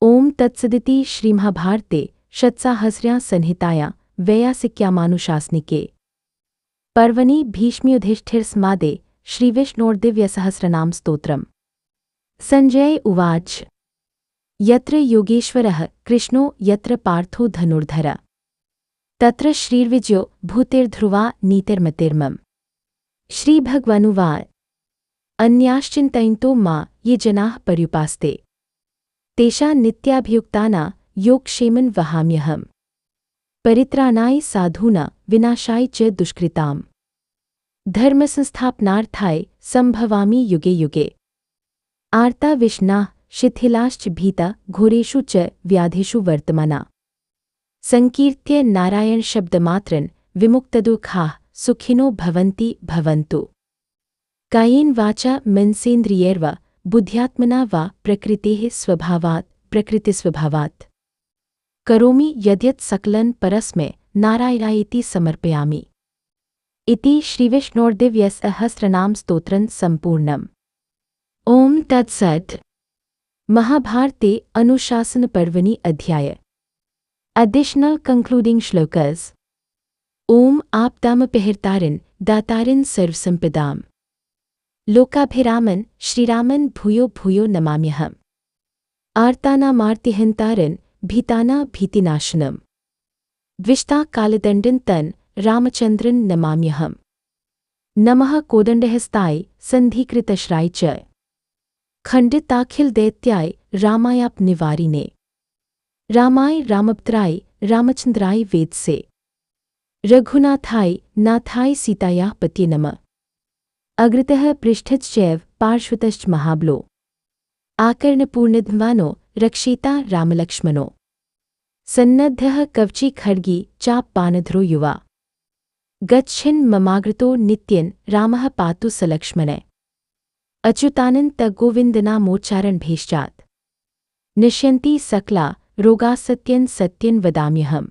ॐ तत्सदिति श्रीमहाभारते षट्साहस्र्यां संहितायां वैयासिक्यामानुशासनिके पर्वणि भीष्मयुधिष्ठिरसंवादे श्रीविष्णोर्दिव्यसहस्रनाम स्तोत्रम्। संजय उवाच यत्र योगेश्वरः कृष्णो यत्र पार्थो धनुर्धरः तत्र श्रीर्विजयो भूतिर्ध्रुवा नीतिर्मतिर्मम। श्रीभगवानुवाच अन्याश्चिन्तयन्तो मा ये जनाः पर्युपास्ते तेषां नित्याभियुक्तानां योगक्षेमं वहाम्यहम्। परित्राणाय साधूनां विनाशाय च दुष्कृताम्। धर्मसंस्थापनार्थाय संभवामि युगे युगे। आर्ता विष्णाः शिथिलाश्च भीता घोरेषु च व्याधिषु वर्तमाना। संकीर्त्य नारायण शब्दमात्रन् विमुक्तदुःखाः सुखिनो भवन्ति भवन्तु। कायेन वाचा मनसेन्द्रियैर्वा बुद्ध्यात्मना वा प्रकृतेः स्वभावात् प्रकृतिस्वभावात् करोमि यद्यत् सकलं परस्मै नारायणायेति समर्पयामि। इति श्रीविष्णोर्दिव्यसहस्रनाम स्तोत्रं संपूर्णम्। ओम तत्सत्। महाभारते अनुशासन पर्वणि अध्याय। Additional concluding shlokas. ओम आपदामपहर्तारन् दातारन् सर्वसम्पदाम् लोकाभिरामन् श्रीरामन् भूयो भूयो नमाम्यहम्। आर्तानामार्तिहन्तारन् भीताना भीतिनाशनम् द्विष्टा कालदण्डन् तन् रामचन्द्रन् नमाम्यहम्। नमः कोदण्डहस्ताय सन्धिकृतश्राय च खण्डिताखिलदैत्याय रामायापनिवारिणे रामाय रामभद्राय रामचन्द्राय वेदसे रघुनाथाय नाथाय सीतायाः पतये नमः। अग्रतः पृष्ठश्चैव पार्श्वतश्च महाबलो आकर्णपूर्णध्वानो रक्षिता रामलक्ष्मणो सन्नद्धः कवची खड्गी चापबाणधरो युवा गच्छन् ममाग्रतो नित्यन् रामः पातु सलक्ष्मणे अच्युतानन्त गोविन्दनामोच्चारणभेश्चात् निश्यन्ति सकला रोगाः सत्यन् सत्यन् वदाम्यहम्।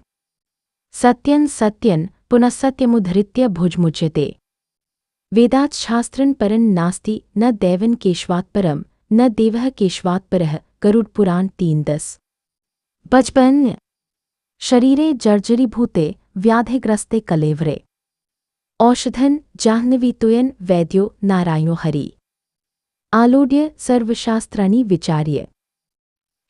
सत्यन् सत्यन् पुनः सत्यमुद्धृत्य भुजमुच्यते। वेदात् शास्त्रन् परं नास्ति न दैवन् केशवात् परं न देवः केशवात् परः। गरुडपुराण 3:10। 55 शरीरे जर्जरीभूते व्याधिग्रस्ते कलेवरे औषधन् जाह्नवीतुयन् वैद्यो नारायणो हरि आलोड्य सर्वशास्त्राणि विचार्य।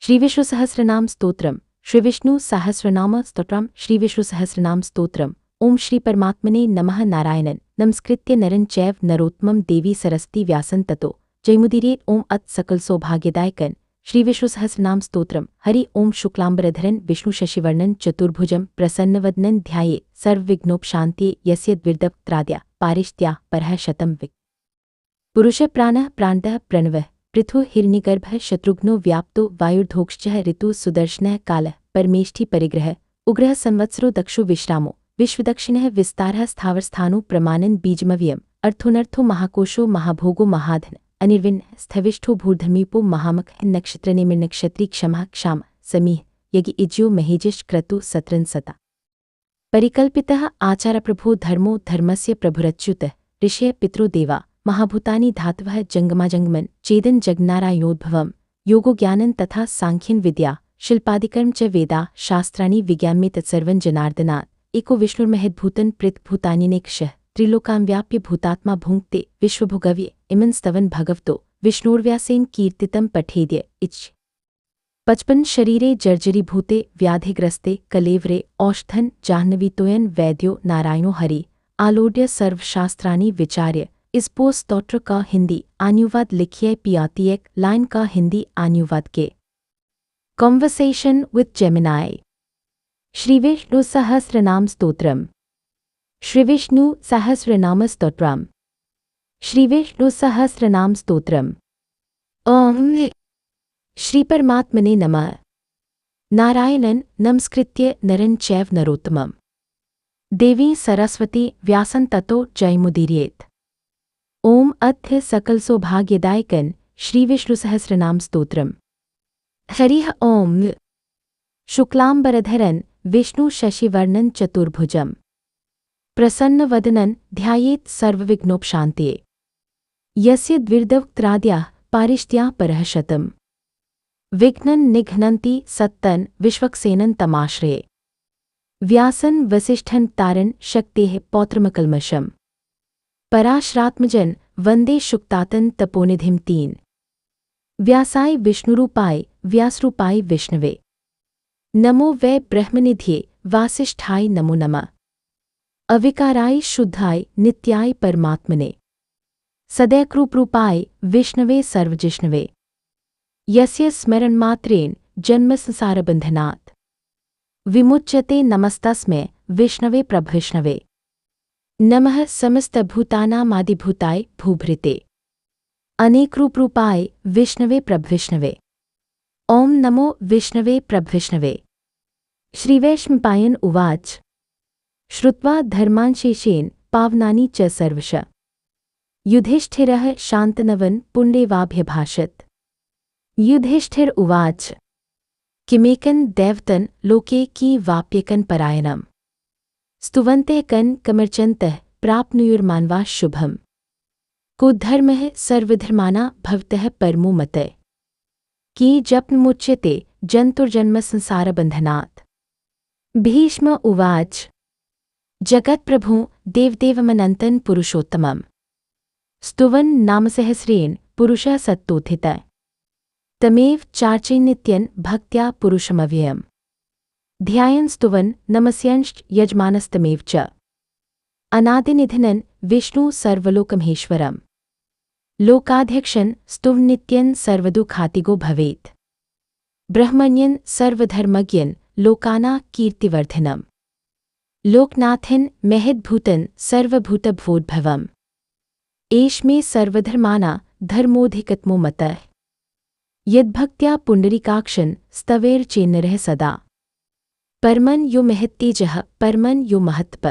श्रीविष्णुसहस्रनाम स्तोत्रम्। श्रीविष्णु सहस्रनाम स्तोत्रम्। श्रीविष्णुसहस्रनाम स्तोत्रम्। ओम श्री परमात्मने नमः। नारायणन् नमस्कृत्य नरं चैव नरोत्तमं देवी सरस्वती व्यासं ततो जयमुदीरये। ओम अत् सकल सौभाग्यदायकन् श्रीविष्णुसहस्रनाम स्तोत्रम्। हरि ओम शुक्लाम्बरधरन् विष्णु शशिवर्णन् चतुर्भुजं प्रसन्नवदनं ध्याये सर्वविघ्नोपशान्त्यै यस्य द्विर्दवक्त्राद्या पारिष्ट्या परः शतं विघ्न पुरुष प्राणः प्राणदः प्रणवः पृथु हिरण्यगर्भः शत्रुघ्नो व्याप्तो वायुर्धोक्षः ऋतु सुदर्शनः कालः परमेष्ठि परिग्रह उग्रः संवत्सरो दक्षो विश्रामो विश्वदक्षिणः विस्तारः स्थावरस्थानो प्रमाणन् बीजमव्ययम् अर्थोनर्थो महाकोशो महाभोगो महाधन अनिर्विण्णः स्थविष्ठो भूर्धमीपो महामखः नक्षत्रनेमिर्नक्षत्री क्षमः क्षामः समीः यज्ञ इज्यो महेजिष् क्रतु सत्रन् सता परिकल्पितः आचारप्रभो धर्मो धर्मस्य प्रभुरच्युतः ऋषयः पितरो देवा महाभूतानि धातवः जङ्गमाजङ्गमन् चेदन् जगन्नारायणोद्भवम् योगो ज्ञानं तथा सांख्यं विद्या शिल्पादिकर्म च वेदा शास्त्राणि विज्ञाम्ये तत्सर्वं जनार्दनात् एको विष्णुर्महद्भूतन् प्रीतभूतान्यनेकशः त्रिलोकान् व्याप्य भूतात्मा भुङ्क्ते विश्वभुगव्ये इमं स्तवन् भगवतो विष्णोर्व्यासेन कीर्तितं पठेद्य इच्छ 55 शरीरे जर्जरीभूते व्याधिग्रस्ते कलेवरे औषधन् जाह्नवीतोयन् वैद्यो नारायणो हरि आलोड्य सर्वशास्त्राणि विचार्य। इस पोस्ट स्तोत्र का हिंदी अनुवाद लिखिए पियाती एक लाइन का हिंदी अनुवाद के। Conversation with Gemini. Shri Vishnu Sahasranama Stotram. Shri Vishnu Sahasranama Stotram. Shri Vishnu Sahasranama Stotram. Om Shri परमात्मने नमः। नारायणन् नमस्कृत्य नरं चैव नरोत्तमम् देवी सरस्वती व्यासं ततो जयमुदीरयेत्। ओम अथ सकल सौभाग्यदायकन् श्रीविष्णुसहस्रनाम स्तोत्रम्। हरिः ओम शुक्लाम्बरधरन् विष्णु शशिवर्णन् चतुर्भुजम् प्रसन्नवदनं ध्यायेत् सर्वविघ्नोपशान्त्यै यस्य द्विर्दवक्त्राद्याः पारिष्ट्या परः शतं विघ्नं निघ्नन्ति सत्तन् विश्वक्सेनं तमाश्रये व्यासन् वसिष्ठन् तारन् शक्तेः पौत्रमकल्मषम् पराशरात्मजन वन्दे शुक्तातन् तपोनिधिं तीन व्यासाय विष्णुरूपाय व्यासरूपाय विष्णवे नमो वै ब्रह्मनिधये वासिष्ठाय नमो नमः। अविकाराय शुद्धाय नित्याय परमात्मने सदैकृपरूपाय विष्णवे सर्वजिष्णवे यस्य स्मरणमात्रेण जन्मसंसारबन्धनात् विमुच्यते नमस्तस्मै विष्णवे प्रभविष्णवे नमः समस्तभूतानामादिभूताय भूभृते अनेकरूपरूपाय विष्णवे प्रभविष्णवे ओम नमो विष्णवे प्रभविष्णवे श्रीवैष्णपायन उवाच श्रुत्वा धर्मांशेषेण पावनानि च सर्वश युधिष्ठिरः शान्तनवन् पुण्डेवाभ्यभाषत। युधिष्ठिर उवाच किमेकं दैवतं लोके की वाप्यकं परायणम् स्तुवन्तः कं कमर्चन्तः प्राप्नुयुर्मानवाः शुभम् को धर्मः सर्वधर्माणां भवतः परमो मतः की जपमुच्यते जन्तुर्जन्म संसारबन्धनात्। भीष्म उवाच जगत्प्रभो देवदेवमनन्तं पुरुषोत्तमम् स्तुवन् नामसहस्रेण पुरुषः सत्तोत्थितः तमेव चार्चयन्नित्यं भक्त्या पुरुषमव्ययम् ध्यायन् स्तुवन् नमस्यंश्च यजमानस्तमेव च अनादिनिधनं विष्णु सर्वलोकमहेश्वरम् लोकाध्यक्षं स्तुवन्नित्यं सर्वदुःखातिगो भवेत् ब्रह्मण्यं सर्वधर्मज्ञं लोकानां कीर्तिवर्धनम् लोकनाथं महद्भूतं सर्वभूतभवोद्भवम् एष मे सर्वधर्माणां धर्मोऽधिकतमो मतः यद्भक्त्या पुण्डरीकाक्षं स्तवेर्चेन्नरः सदा परमन् यो महत्तेजः परमन् यो महत्प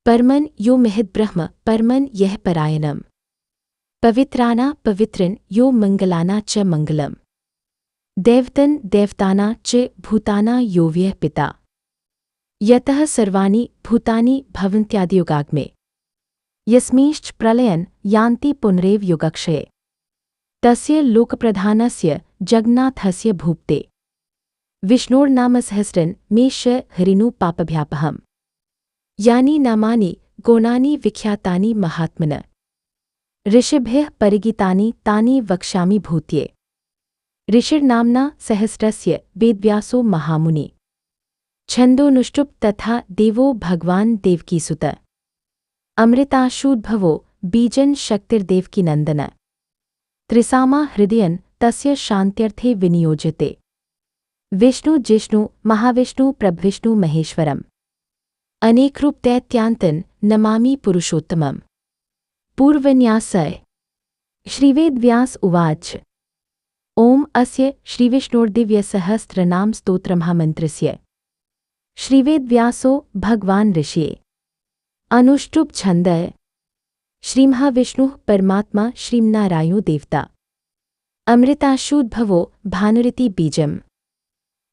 परमन् यो महद्ब्रह्म परमन् यः परायणम् पवित्राणा पवित्रन् यो मङ्गलाना च मङ्गलम् दैवतन् दैवताना च भूताना यो व्यः पिता यतः सर्वाणि भूतानि भवन्त्यादियुगाग्मे यस्मिंश्च प्रलयन् यान्ति पुनरेव युगक्षये तस्य लोकप्रधानस्य जगन्नाथस्य भूप्ते विष्णोर्नामसहस्रं मे ष हरिणु पापभ्यापहम् यानि नामानि गौणानि विख्यातानि महात्मन ऋषिभ्यः परिगीतानि तानि वक्ष्यामि भूत्ये ऋषिर्नाम्ना सहस्रस्य वेदव्यासो महामुनि छन्दोनुष्टुप् तथा देवो भगवान् देवकीसुत अमृताशूद्भवो बीजन् शक्तिर्देवकीनन्दन त्रिसामा हृदयन् तस्य शान्त्यर्थे विनियोज्यते विष्णु जिष्णु महाविष्णु प्रभविष्णु महेश्वरम् अनेकरूप दैत्यान्तन् नमामि पुरुषोत्तमम्। पूर्वन्यासः श्रीवेदव्यास उवाच ओम अस्य श्रीविष्णोर्दिव्यसहस्रनाम स्तोत्रमहामन्त्रस्य श्रीवेदव्यासो भगवान् ऋषिये अनुष्टुप् छन्दः श्रीमहाविष्णुः परमात्मा श्रीनारायणो देवता अमृताशूद्भवो भानुरिति बीजम्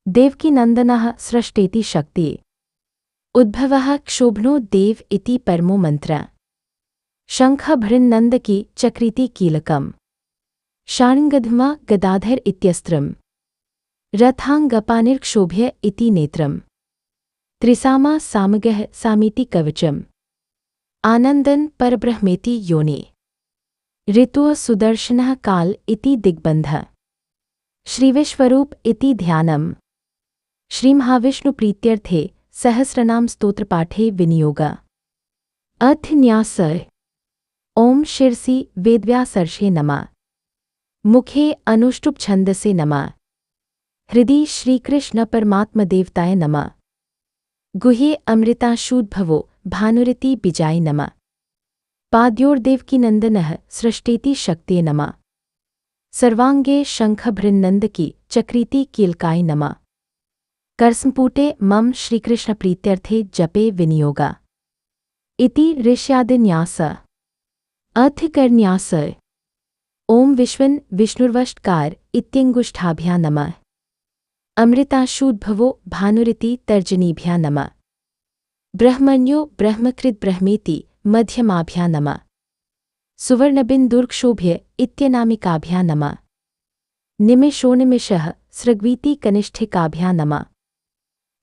देवकीनन्दनः सृष्टेति शक्तिः उद्भवः क्षोभनो देव इति परमो मन्त्रः शङ्खभृन्नन्दकी चक्रीति कीलकम् शार्ङ्गधमा गदाधर इत्यस्त्रम् रथाङ्गपानिर्क्षोभ्य इति नेत्रम् त्रिसामा सामगः सामीति कवचम् आनन्दन् परब्रह्मेति योनि ऋतुः सुदर्शनः काल इति दिग्बन्धः श्रीविश्वरूप इति ध्यानम् श्रीमहाविष्णुप्रीत्यर्थे सहस्रनाम स्तोत्रपाठे विनियोगः। अध्यन्यासः ओम शिरसि वेदव्यासर्षे नमः मुखे अनुष्टुप् छन्दसे नमः हृदि श्रीकृष्ण परमात्मदेवताय नमः गुहे अमृताशूद्भवो भानुरिति बीजाय नमः पाद्योर्देवकीनन्दनः सृष्टेति शक्तिये नमः सर्वाङ्गे शङ्खभृन्नन्दकी चक्रीति कीलकाय नमः करसम्पुटे मम श्रीकृष्णप्रीत्यर्थे जपे विनियोगः इति ऋष्यादिन्यासः। अधिकरन्यासः ओम विश्वन् विष्णुर्वष्ट्कार इत्यङ्गुष्ठाभ्यां नमः अमृताशूद्भवो भानुरिति तर्जनीभ्यां नमः ब्रह्मण्यो ब्रह्मकृद् ब्रह्मेति मध्यमाभ्यां नमः सुवर्णबिन्दुर्क्षोभ्य इत्यनामिकाभ्यां नमः निमिषोनिमिषः सृग्वीति कनिष्ठिकाभ्यां नमः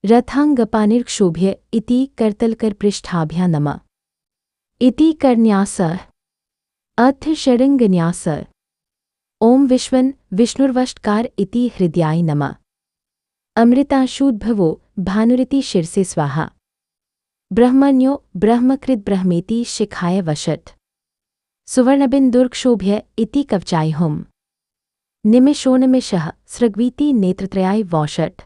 रथाङ्गपानिर्क्षोभ्य इति करतलकरपृष्ठाभ्यां नमः इति करन्यासः। अध्यषडङ्गन्यासः ओम विश्वन् विष्णुर्वष्ट्कार इति हृदयाय नमः अमृताशूद्भवो भानुरिति शिरसे स्वाहा ब्रह्मण्यो ब्रह्मकृद् ब्रह्मेति शिखाय वषट् सुवर्णबिन्दुर्क्षोभ्य इति कवचाय हुम् निमिषोनिमिषः सृग्वीति नेत्रत्रयाय वौषट्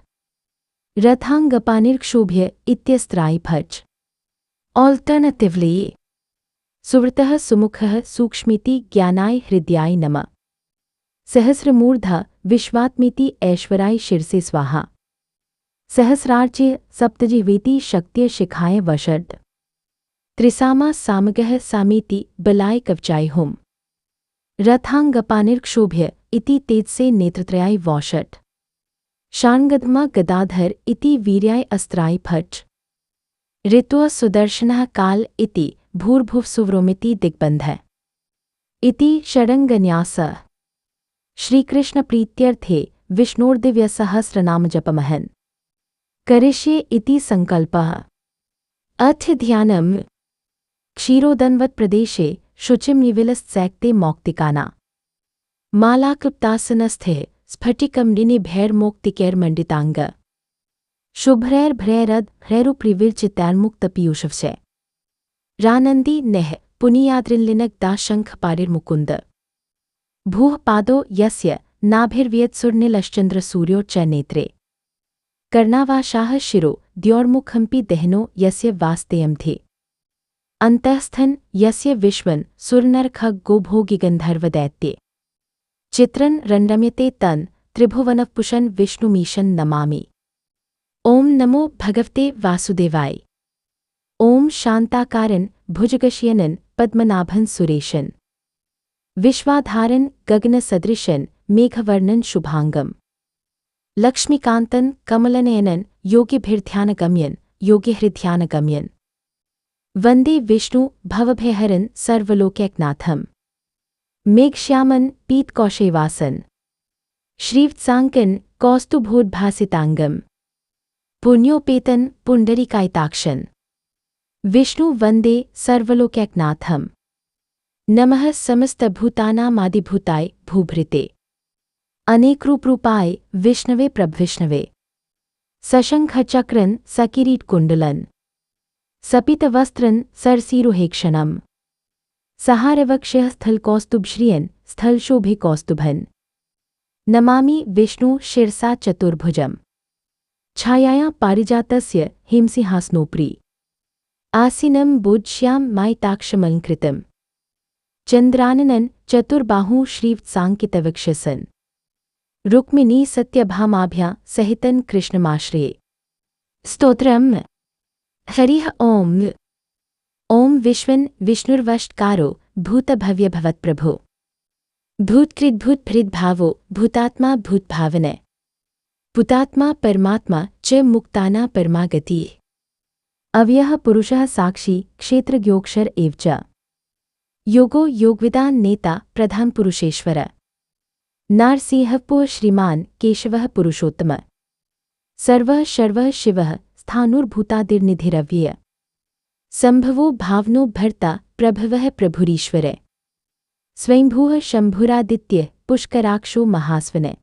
रथाङ्गपानिर्क्षोभ्य इत्यस्त्राय भज। ऑल्टर्नेटिवली सुव्रतः सुमुखः सूक्ष्मीति ज्ञानाय हृदयाय नमः सहस्रमूर्धा विश्वात्मीति ऐश्वराय शिरसे स्वाहा सहस्रार्च्य सप्तजिह्वेति शक्त्य शिखाय वषट् त्रिसामा सामगः सामेति बलाय कवचाय हुम रथांगपानिर्क्षोभ्य इति तेजसे नेत्रत्रयाय वौषट् शार्ङ्गधमा गदाधर इति वीर्याय अस्त्राय फट् ऋत्वः सुदर्शनः काल इति भूर्भुवसुव्रोमिति दिग्बन्धः इति षडङ्गन्यासः। श्रीकृष्णप्रीत्यर्थे विष्णोर्दिव्यसहस्रनामजपमहन् करिष्ये इति सङ्कल्पः। अथ ध्यानम्। क्षीरोदन्वत्प्रदेशे शुचिं निविलसत्सैक्ते मौक्तिकाना मालाक्लुप्तासनस्थिः स्फटिकमणिनिभैर्मौक्तिकैर्मण्डिताङ्ग शुभ्रैर्भ्रैरद्भ्रैरुपरिविर्चितैर्मुक्तपीयूषवशे रानन्दी नेः पुनीयाद्रिन्लिनग्दाशङ्खपारिर्मुकुन्द भूः पादो यस्य नाभिर्व्यत्सुर्निलश्चन्द्रसूर्यो च नेत्रे कर्णावाशाः शिरो द्यौर्मुखम्पि दहनो यस्य वास्तेयं थे अन्तःस्थन् यस्य विश्वन् सुरनरखगोभोगिगन्धर्वदैत्ये चित्रन् रण्डम्यते तन् त्रिभुवनपुषन् विष्णुमीशन् नमामि। ॐ नमो भगवते वासुदेवाय। ॐ शान्ताकारन् भुजगशयनन् पद्मनाभन् सुरेशन् विश्वाधारन् गगनसदृशन् मेघवर्णन् शुभाङ्गम् लक्ष्मीकान्तन् कमलनयनन् योगिभिर्ध्यानगम्यन् योगिहृध्यानगम्यन् वन्दे विष्णु भवभयहरन् सर्वलोकैकनाथम् मेघश्यामन् पीतकौशेवासन् श्रीवत्साङ्कन् कौस्तुभोद्भासिताङ्गम् पुण्योपेतन् पुण्डरीकायताक्षन् विष्णु वन्दे सर्वलोकैकनाथम् नमः समस्तभूतानामादिभूताय भूभृते अनेकरूपरूपाय विष्णवे प्रभविष्णवे सशङ्खचक्रन् सकिरीटकुण्डलन् सपितवस्त्रन् सरसीरुहेक्षणम् सहारवक्ष्यः स्थलकौस्तुभश्रियन् स्थलशोभे कौस्तुभन् नमामि विष्णु शिरसा चतुर्भुजम् छायाया पारिजातस्य हेमसिंहासनोपरि आसीनं बोधश्याम मायिताक्षमलङ्कृतम् चन्द्राननन् चतुर्बाहू श्रीवत्साङ्कितवक्षसन् रुक्मिणी सत्यभामाभ्या सहितन् कृष्णमाश्रये। स्तोत्रम्। हरिः ॐ। ॐ विश्वन् विष्णुर्वष्ट्कारो भूतभव्यभवत्प्रभो भूत्कृद्भूतभृद्भावो भूतात्मा भूतभावने पुतात्मा परमात्मा च मुक्ताना परमागतिः अव्ययः पुरुषः साक्षी क्षेत्रज्ञोऽक्षर एव च योगो योगविदान् नेता प्रधानपुरुषेश्वर नारसिंहः श्रीमान् केशवः पुरुषोत्तम सर्वः शर्वः शिवः स्थाणुर्भूतादिर्निधिरव्यय सम्भवो भावनो भर्ता प्रभवः प्रभुरीश्वरे स्वयंभूः शम्भुरादित्यः पुष्कराक्षो महास्वने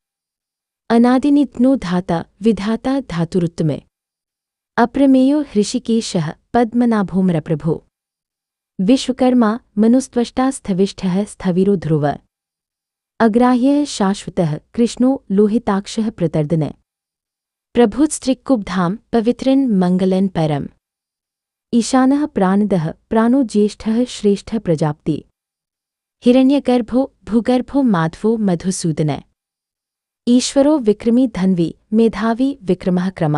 अनादिनित्नो धाता विधाता धातुरुत्तमे अप्रमेयो हृषिकेशः पद्मनाभोऽमरप्रभो विश्वकर्मा मनुस्त्वष्टा स्थविष्ठः स्थविरो ध्रुव अग्राह्यः शाश्वतः कृष्णो लोहिताक्षः प्रतर्दने प्रभुस्त्रिक्कुब्धां पवित्रन् मङ्गलन् परम् ईशानः प्राणदः प्राणो ज्येष्ठः श्रेष्ठः प्रजाप्ति हिरण्यगर्भो भूगर्भो माधवो मधुसूदन ईश्वरो विक्रमी धन्वी मेधावी विक्रमः क्रम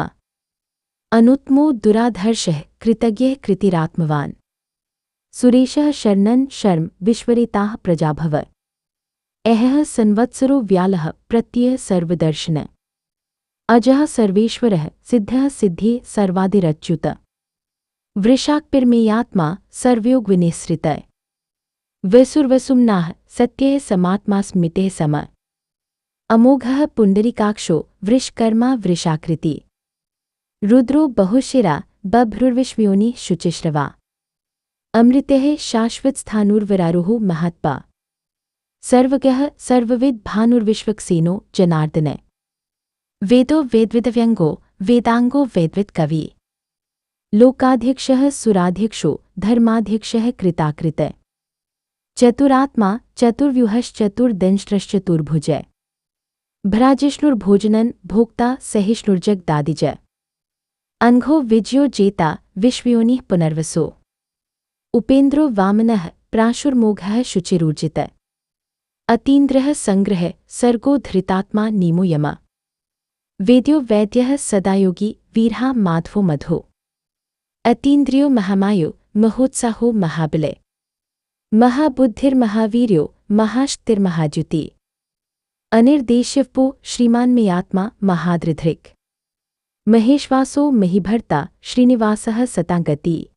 अनुत्मो दुराधर्षः कृतज्ञः कृतिरात्मवान् सुरेशः शरणन् शर्म विश्वरेताः प्रजाभव अहः संवत्सरो व्यालः प्रत्ययः सर्वदर्शन अजः सर्वेश्वरः सिद्धः सिद्धे सर्वादिरच्युत वृषाक्पिर्मेयात्मा सर्वयोगविनिःसृत वसुर्वसुम्नाः सत्यः समात्मा स्मितेः सम अमोघः पुण्डरीकाक्षो वृषकर्मा वृषाकृति रुद्रो बहुशिरा बभ्रुर्विश्वयोनिः शुचिश्रवा अमृतः शाश्वतस्थाणुर्वरारोहो महत्पा सर्वज्ञः सर्वविद् भानुर्विश्वक्सेनो जनार्दन वेदो वेदविदव्यङ्गो वेदाङ्गो वेदवित् कवि लोकाध्यक्षः सुराध्यक्षो धर्माध्यक्षः कृताकृत चतुरात्मा चतुर्व्यूहश्चतुर्दंष्ट्रश्चतुर्भुज भ्राजिष्णुर्भोजनन् भोक्ता सहिष्णुर्जगदादिज अङ्घो विजयो जेता विश्वयोनिः पुनर्वसो उपेन्द्रो वामनः प्राशुर्मोघः शुचिरूर्जित अतीन्द्रः सङ्ग्रह सर्गो धृतात्मा नीमो यम वेद्यो वैद्यः सदायोगी वीरहा माधवो मधो। अतीन्द्रियो महामायो महोत्साहो महाबले। महाबुद्धिर्महावीर्यो महाशक्तिर्महाद्युति। अनिर्देश्यवपो श्रीमान् मे आत्मा महादृधृक्। महेश्वासो महीभर्ता श्रीनिवासः सतागति।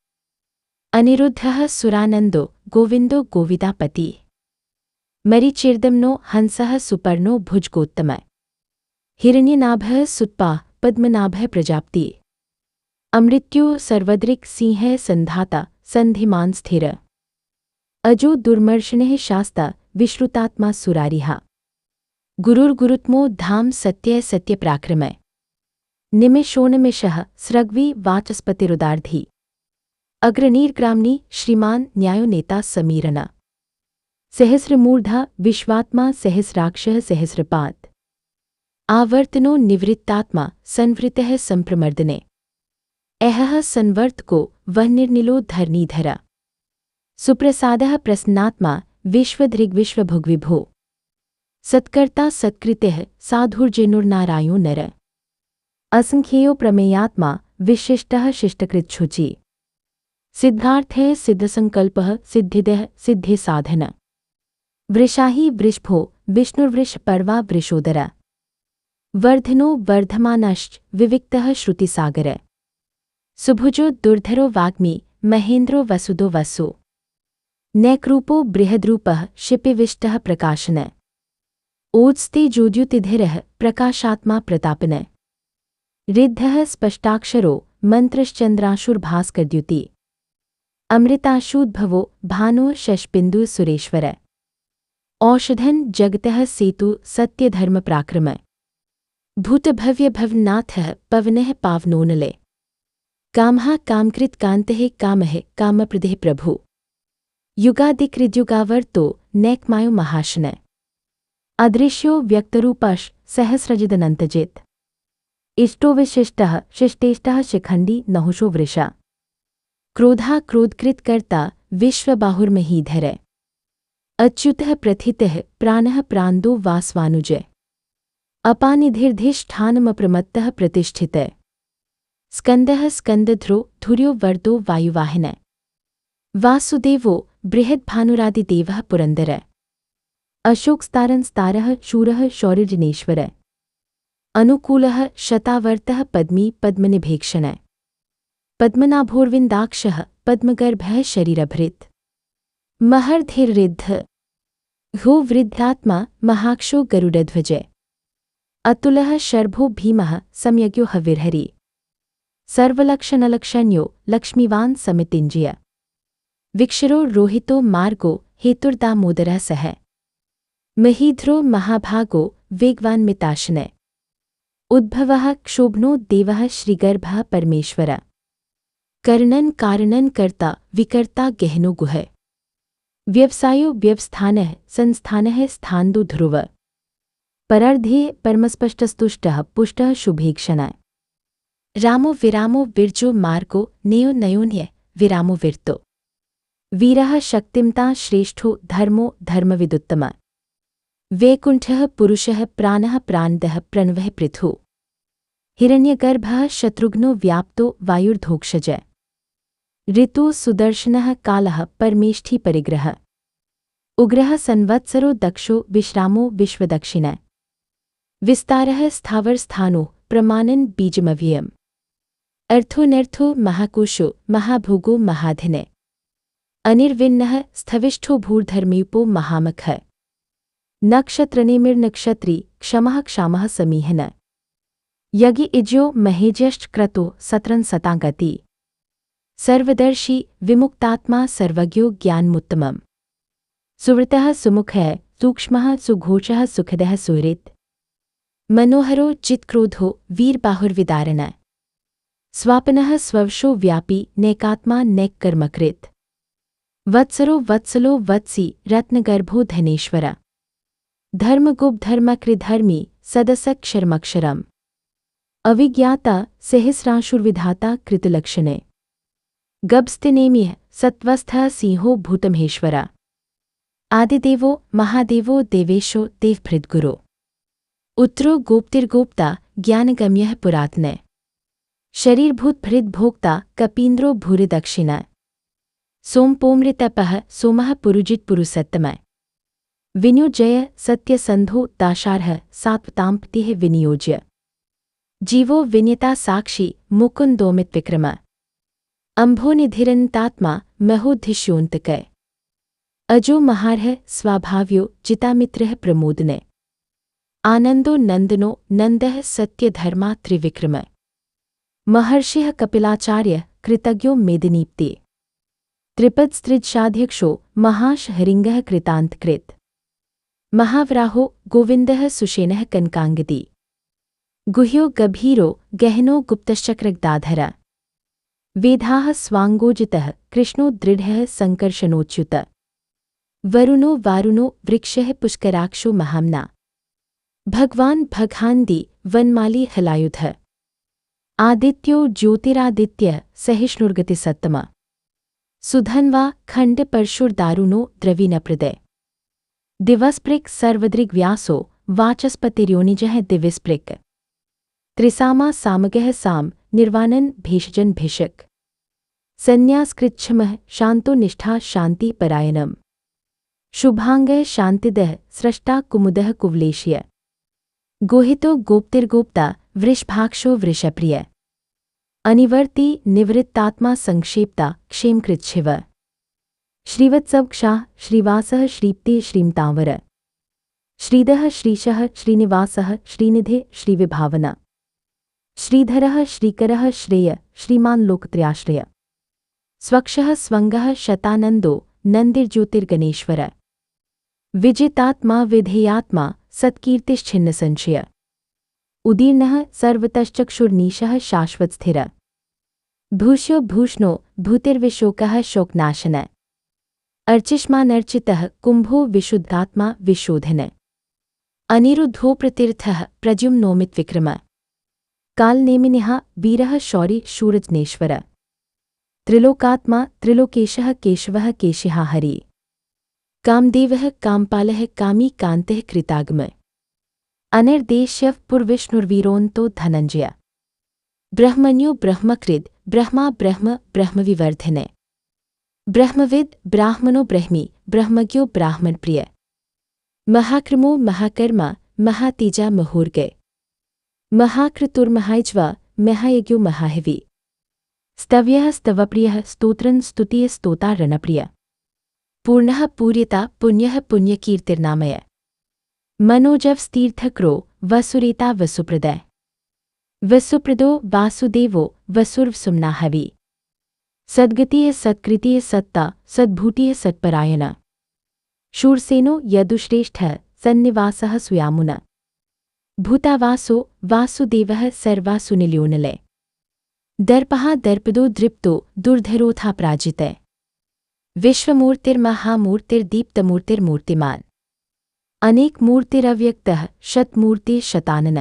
अनिरुद्धः सुरानन्दो गोविन्दो गोविदापति। मरीचिर्दम्नो हंसः सुपर्णो भुजगोत्तम। हिरण्यनाभः सुत्पा पद्मनाभः प्रजापति। अमृत्यो सर्वदृक् सिंहः संधाता संधिमान् स्थिर। अजो दुर्मर्शनः शास्ता विश्रुतात्मा सुरारिहा। गुरुर्गुरुत्मो धाम सत्य सत्यपराक्रमः। निमिषोन्मिषः स्रग्वी वाचस्पतिरुदार्धी। अग्रणीर्ग्राम्नी श्रीमान् न्यायो नेता समीरन। सहस्रमूर्धा विश्वात्मा सहस्राक्षः सहस्रपाद। आवर्तनो निवृत्तात्मा संवृतः संप्रमर्दने। अहः संवर्तको वह्निर्निलो धरणीधर। सुप्रसादः प्रसन्नात्मा विश्वधृग्विश्वभुग्विभो। सत्कर्ता सत्कृतिः साधुर्जनुर्नारायो नर। असंख्येयो प्रमेयात्मा विशिष्टः शिष्टकृच्छुचि। सिद्धार्थः सिद्धसंकल्पः सिद्धिदः सिद्धिसाधन। वृषाही वृषभो विष्णुर्वृषपर्वा वृषोदर। वर्धनो वर्धमानश्च विविक्तः श्रुतिसागर। सुभुजो दुर्धरो वाग्मी महेन्द्रो वसुदो वसु। नैक्रूपो बृहद्रूपः शिपिविष्टः प्रकाशन। ओत्स्ते जोद्युतिधिरः प्रकाशात्मा प्रतापन। ऋद्धः स्पष्टाक्षरो मंत्रश्चन्द्राशुर्भास्करद्युति। अमृताशूद्भवो भानो शशबिन्दु सुरेश्वर। औषधन जगतः सेतु सत्यधर्मपराक्रम। भूतभव्यभवनाथः पवनः पावनोनले। कामः कामकृत कान्तः कामः कामप्रदेः प्रभु। युगादिकृद्युगावर्तो नैकमायो महाशन। अदृश्यो व्यक्तरूपश सहस्रजिदनन्तजित्। इष्टो विशिष्टः शिष्टेष्टः शिखण्डी नहुषो वृषा। क्रोधा क्रोधकृत्कर्ता विश्वबाहुर्महीधर। अच्युतः प्रथितः प्राणः प्रान्दो वासवानुज। अपानिधिर्धिष्ठानमप्रमत्तः प्रतिष्ठित। स्कन्दः स्कन्दध्रो धुर्यो वर्दो वायुवाहन। वासुदेवो बृहद्भानुरादिदेवः पुरन्दर। अशोकस्तारंस्तारः शूरः शौर्यजिनेश्वर। अनुकूलः शतावर्तः पद्मी पद्मनिभेक्षण। पद्मनाभोर्विन्दाक्षः पद्मगर्भः शरीरभृत्। महर्धिर्ऋद्ध हो वृद्धात्मा महाक्षो गरुडध्वज। अतुलः शर्भो भीमः सम्यज्ञो हविर्हरि। सर्वलक्षणलक्षण्यो लक्ष्मीवान् समितिञ्जय। विक्षरो रोहितो मार्गो हेतुर्दामोदरः सह। महीध्रो महाभागो वेगवान्मिताशन। उद्भवः क्षोभनो देवः श्रीगर्भः परमेश्वर। कर्णन् कारणन् कर्ता विकर्ता गहनो गुह। व्यवसायो व्यवस्थानः संस्थानः स्थान्दो ध्रुव। परर्धे परमस्पष्टस्तुष्टः पुष्टः शुभेक्षण। रामो विरामो विर्जो मार्गो नेयो नयोन्य विरामो विर्तो। वीरः शक्तिमता श्रेष्ठो धर्मो धर्मविदुत्तम। वैकुण्ठः पुरुषः प्राणः प्राणदः प्रणवः पृथु। हिरण्यगर्भः शत्रुघ्नो व्याप्तो वायुर्धोक्षज। ऋतु सुदर्शनः कालः परमेष्ठी परिग्रह। उग्रः संवत्सरो दक्षो विश्रामो विश्वदक्षिण। विस्तारः स्थावरस्थानो प्रमाणन् बीजमव्ययम्। अर्थोऽनर्थो महाकोशो महाभोगो महाधन। अनिर्विन्नः स्थविष्ठो भूर्धर्मीपो महामख। नक्षत्रनेमिर्नक्षत्री क्षमः क्षामः समीहन। यज्ञ इज्यो महेज्यश्च क्रतो सत्रन् सतागति। सर्वदर्शी विमुक्तात्मा सर्वज्ञो ज्ञानमुत्तमम्। सुवृतः सुमुखः सूक्ष्मः सुघोषः सुखदः सुहृत्। मनोहरो चित्क्रोधो वीरबाहुर्विदारण। स्वापनः स्ववशो व्यापी नैकात्मा नैक्कर्मकृत्। वत्सरो वत्सलो वत्सी रत्नगर्भो धनेश्वर। धर्मगुप्धर्मकृधर्मी सदसक्षरमक्षरम्। अविज्ञाता सहस्रांशुर्विधाता कृतलक्षणे। गब्स्तिनेमिः सत्वस्थः सिंहो भूतमहेश्वर। आदिदेवो महादेवो देवेशो देवभृद्गुरो। उत्तरो गोप्तिर्गोप्ता ज्ञानगम्यः पुरातनः शरीरभूत भृद भोक्ता कपीन्द्रो भूरिदक्षिणः सोमपोमृतपः सोमः पुरुजित पुरुषोत्तमः विनियोजय सत्यसन्धो दाशार्ह सात्वताम्पतिः विनियोज्य जीवो विनियता साक्षी मुकुन्दोमित विक्रम अम्भोनिधिरन्तात्मा महोद्धिष्योऽन्तकः अजो महार्ह स्वाभाव्यो जितामित्रः प्रमोदने आनन्दो नन्दनो नन्दः सत्यधर्मा त्रिविक्रम महर्षिः कपिलाचार्य कृतज्ञो मेदिनीप्ते त्रिपदस्त्रिजशाध्यक्षो महाश हरिङ्गः कृतान्तकृत् महावराहो गोविन्दः सुषेणः कनकाङ्गदी गुह्यो गभीरो गहनो गुप्तश्चक्रगदाधर वेदाः स्वाङ्गोजितः कृष्णो दृढः सङ्कर्षणोच्युत वरुणो वारुणो वृक्षः पुष्कराक्षो महाम्ना भगवान् भगहान्दी वनमाली हलायुधः आदित्यो ज्योतिरादित्यः सहिष्णुर्गतिसत्तम सुधन्वा खण्ड परशुर्दारुणो द्रविणप्रदय दिवस्पृक् सर्वदृग्व्यासो वाचस्पतिर्योनिजः दिविस्पृक् त्रिसामा सामगः साम निर्वाणन भेषजन भिषक संन्यासकृच्छमः शान्तो निष्ठा शान्ति परायणम् शुभांगः शान्तिदः स्रष्टा कुमुदः कुवलेश्य गोहितो गोप्तिर्गोप्ता वृषभाक्षो वृषप्रिय अनिवर्ति निवृत्तात्मा संक्षेप्ता क्षेमकृच्छिव श्रीवत्सवक्षाः श्रीवासः श्रीप्ते श्रीमतांवर श्रीदः श्रीशः श्रीनिवासः श्रीनिधे श्रीविभावना श्रीधरः श्रीकरः श्रेय श्रीमान् लोकत्रयाश्रय स्वक्षः स्वङ्गः शतानन्दो नन्दिर्ज्योतिर्गणेश्वर विजितात्मा विधेयात्मा सत्कीर्तिश्छिन्नसंशय उदीर्णः सर्वतश्चक्षुर्नीशः शाश्वतस्थिर भूष्यो भूष्णो भूतिर्विशोकः शोकनाशन अर्चिष्मानर्चितः कुम्भो विशुद्धात्मा विशोधन अनिरुद्धो प्रतीर्थः प्रद्युम्नोमित विक्रम कालनेमिनिः वीरः शौरी शूरजनेश्वर त्रिलोकात्मा त्रिलोकेशः केशवः केशिहा हरि कामदेवः कामपालः कामी कान्तः कृतागम अनिर्देश्यः पुरविष्णुर्वीरोऽन्तो धनञ्जय ब्रह्मण्यो ब्रह्मकृद् ब्रह्मा ब्रह्म ब्रह्मविवर्धने ब्रह्मविद् ब्राह्मणो ब्रह्मी ब्रह्मज्ञो ब्राह्मणप्रिय महाक्रमो महाकर्मा महातेजा महोर्गय महाक्रतुर्महायज्वा महायज्ञो महाहवि स्तव्यः स्तवप्रियः स्तोत्रं स्तुतिः स्तोता रणप्रिय पूर्णः पूर्यता पुण्यः पुण्यकीर्तिर्नामय मनोजवस्तीर्थक्रो वसुरेता वसुप्रदय वसुप्रदो वासुदेवो वसुर्वसुम्नाहवि सद्गतिः सत्कृतिः सत्ता सद्भूतिः सत्परायण शूरसेनो यदुश्रेष्ठः सन्निवासः सुयामुन भूतावासो वासुदेवः सर्वासुनिल्योनलय दर्पः दर्पदो दृप्तो दुर्धरोथा प्राजितय विश्वमूर्तिर्महामूर्तिर्दीप्तमूर्तिर्मूर्तिमान् अनेकमूर्तिरव्यक्तः शतमूर्तिः शतानन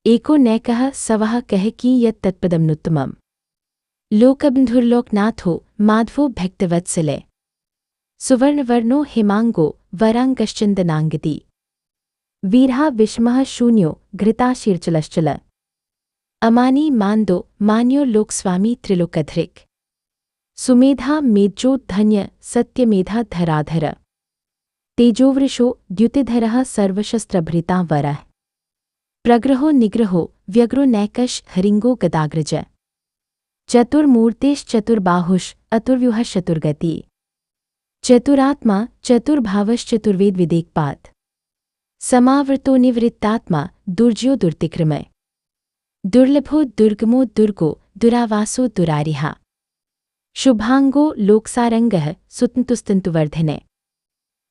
एको नैकः सवः कह की यत् तत्पदमनुत्तमम् लोकबन्धुर्लोकनाथो माधवो भक्तवत्सले सुवर्णवर्णो हिमाङ्गो वराङ्गश्चन्दनाङ्गदी वीरः विषमः शून्यो घृताशीर्चलश्चल अमानी मान्दो मान्यो लोकस्वामी त्रिलोकधृक् सुमेधा मेज्जो धन्य सत्यमेधा धराधर तेजोवृषो द्युतिधरः सर्वशस्त्रभृता वरः प्रग्रहो निग्रहो व्यग्रो नैकश हरिङ्गो गदाग्रज चतुर्मूर्तिश्चतुर्बाहुश् अतुर्व्यूहश्चतुर्गति चतुरात्मा चतुर्भावश्चतुर्वेद विदेकपात् समावृतो निवृत्तात्मा दुर्जयो दुर्तिक्रमय दुर्लभो दुर्गमो दुर्गो दुरावासो दुरारिहा शुभांगो लोकसारंगः सुतन्तुस्तन्तुवर्धने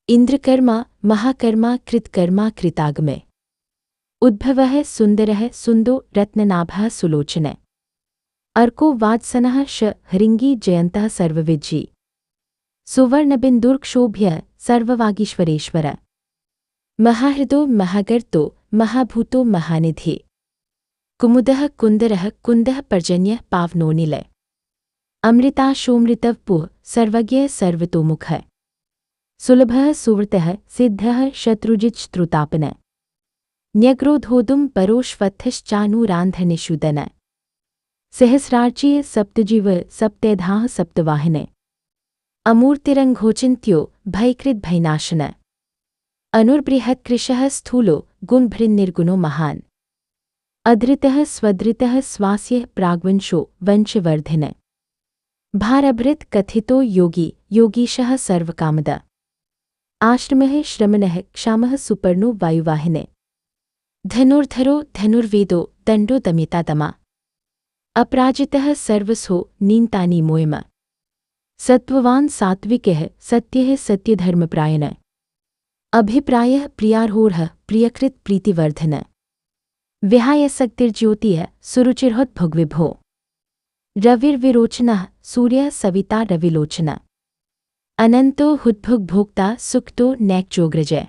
इंद्रकर्मा महाकर्मा कृतकर्मा कृतागमे उद्भवः सुन्दरः सुन्दो रत्ननाभः सुलोचने अर्को वात्सनः श हरिङ्गी जयन्तः सर्वविज्जी सुवर्णबिन्दुर्क्षोभ्य सर्ववागीश्वरेश्वर महाहृदो महागर्तो महाभूतो महानिधि कुमुदः कुन्दरः कुन्दः पर्जन्यः पावनोनिलय अमृताशोमृतवपुः सर्वज्ञः सर्वतोमुखः सुलभः सुव्रतः सिद्धः शत्रुजिच्छ्रुतापन न्यग्रोधोदुम परोश्वत्थश्चानुरान्धनिषूदन सहस्रार्चीय सप्तजीव सप्तैधाः सप्तवाहिने अमूर्तिरङ्घोचिन्त्यो भयकृद्भयनाशन अनुर्बृहत्कृशः स्थूलो गुणभृन्निर्गुणो महान् अधृतः स्वधृतः स्वास्य प्राग्वंशो वंशवर्धिन भारभृत् कथितो योगी योगीशः सर्वकामद आश्रमः श्रमणः क्षामः सुपर्णो वायुवाहिने धनुर्धरो धनुर्वेदो दण्डो दमितादमा अपराजितः सर्वसो नीन्तानि मोयम सत्त्ववान् सात्विकः सत्यः सत्यधर्मप्रायण अभिप्रायः प्रियार्होर्हः प्रियकृत् प्रीतिवर्धन विहायशक्तिर्ज्योतिः सुरुचिर्होद्भुग्विभो रविर्विरोचनः सूर्यः सविता रविलोचन अनन्तो हुद्भुग्भोक्ता सुक्तो नैक्चोग्रजय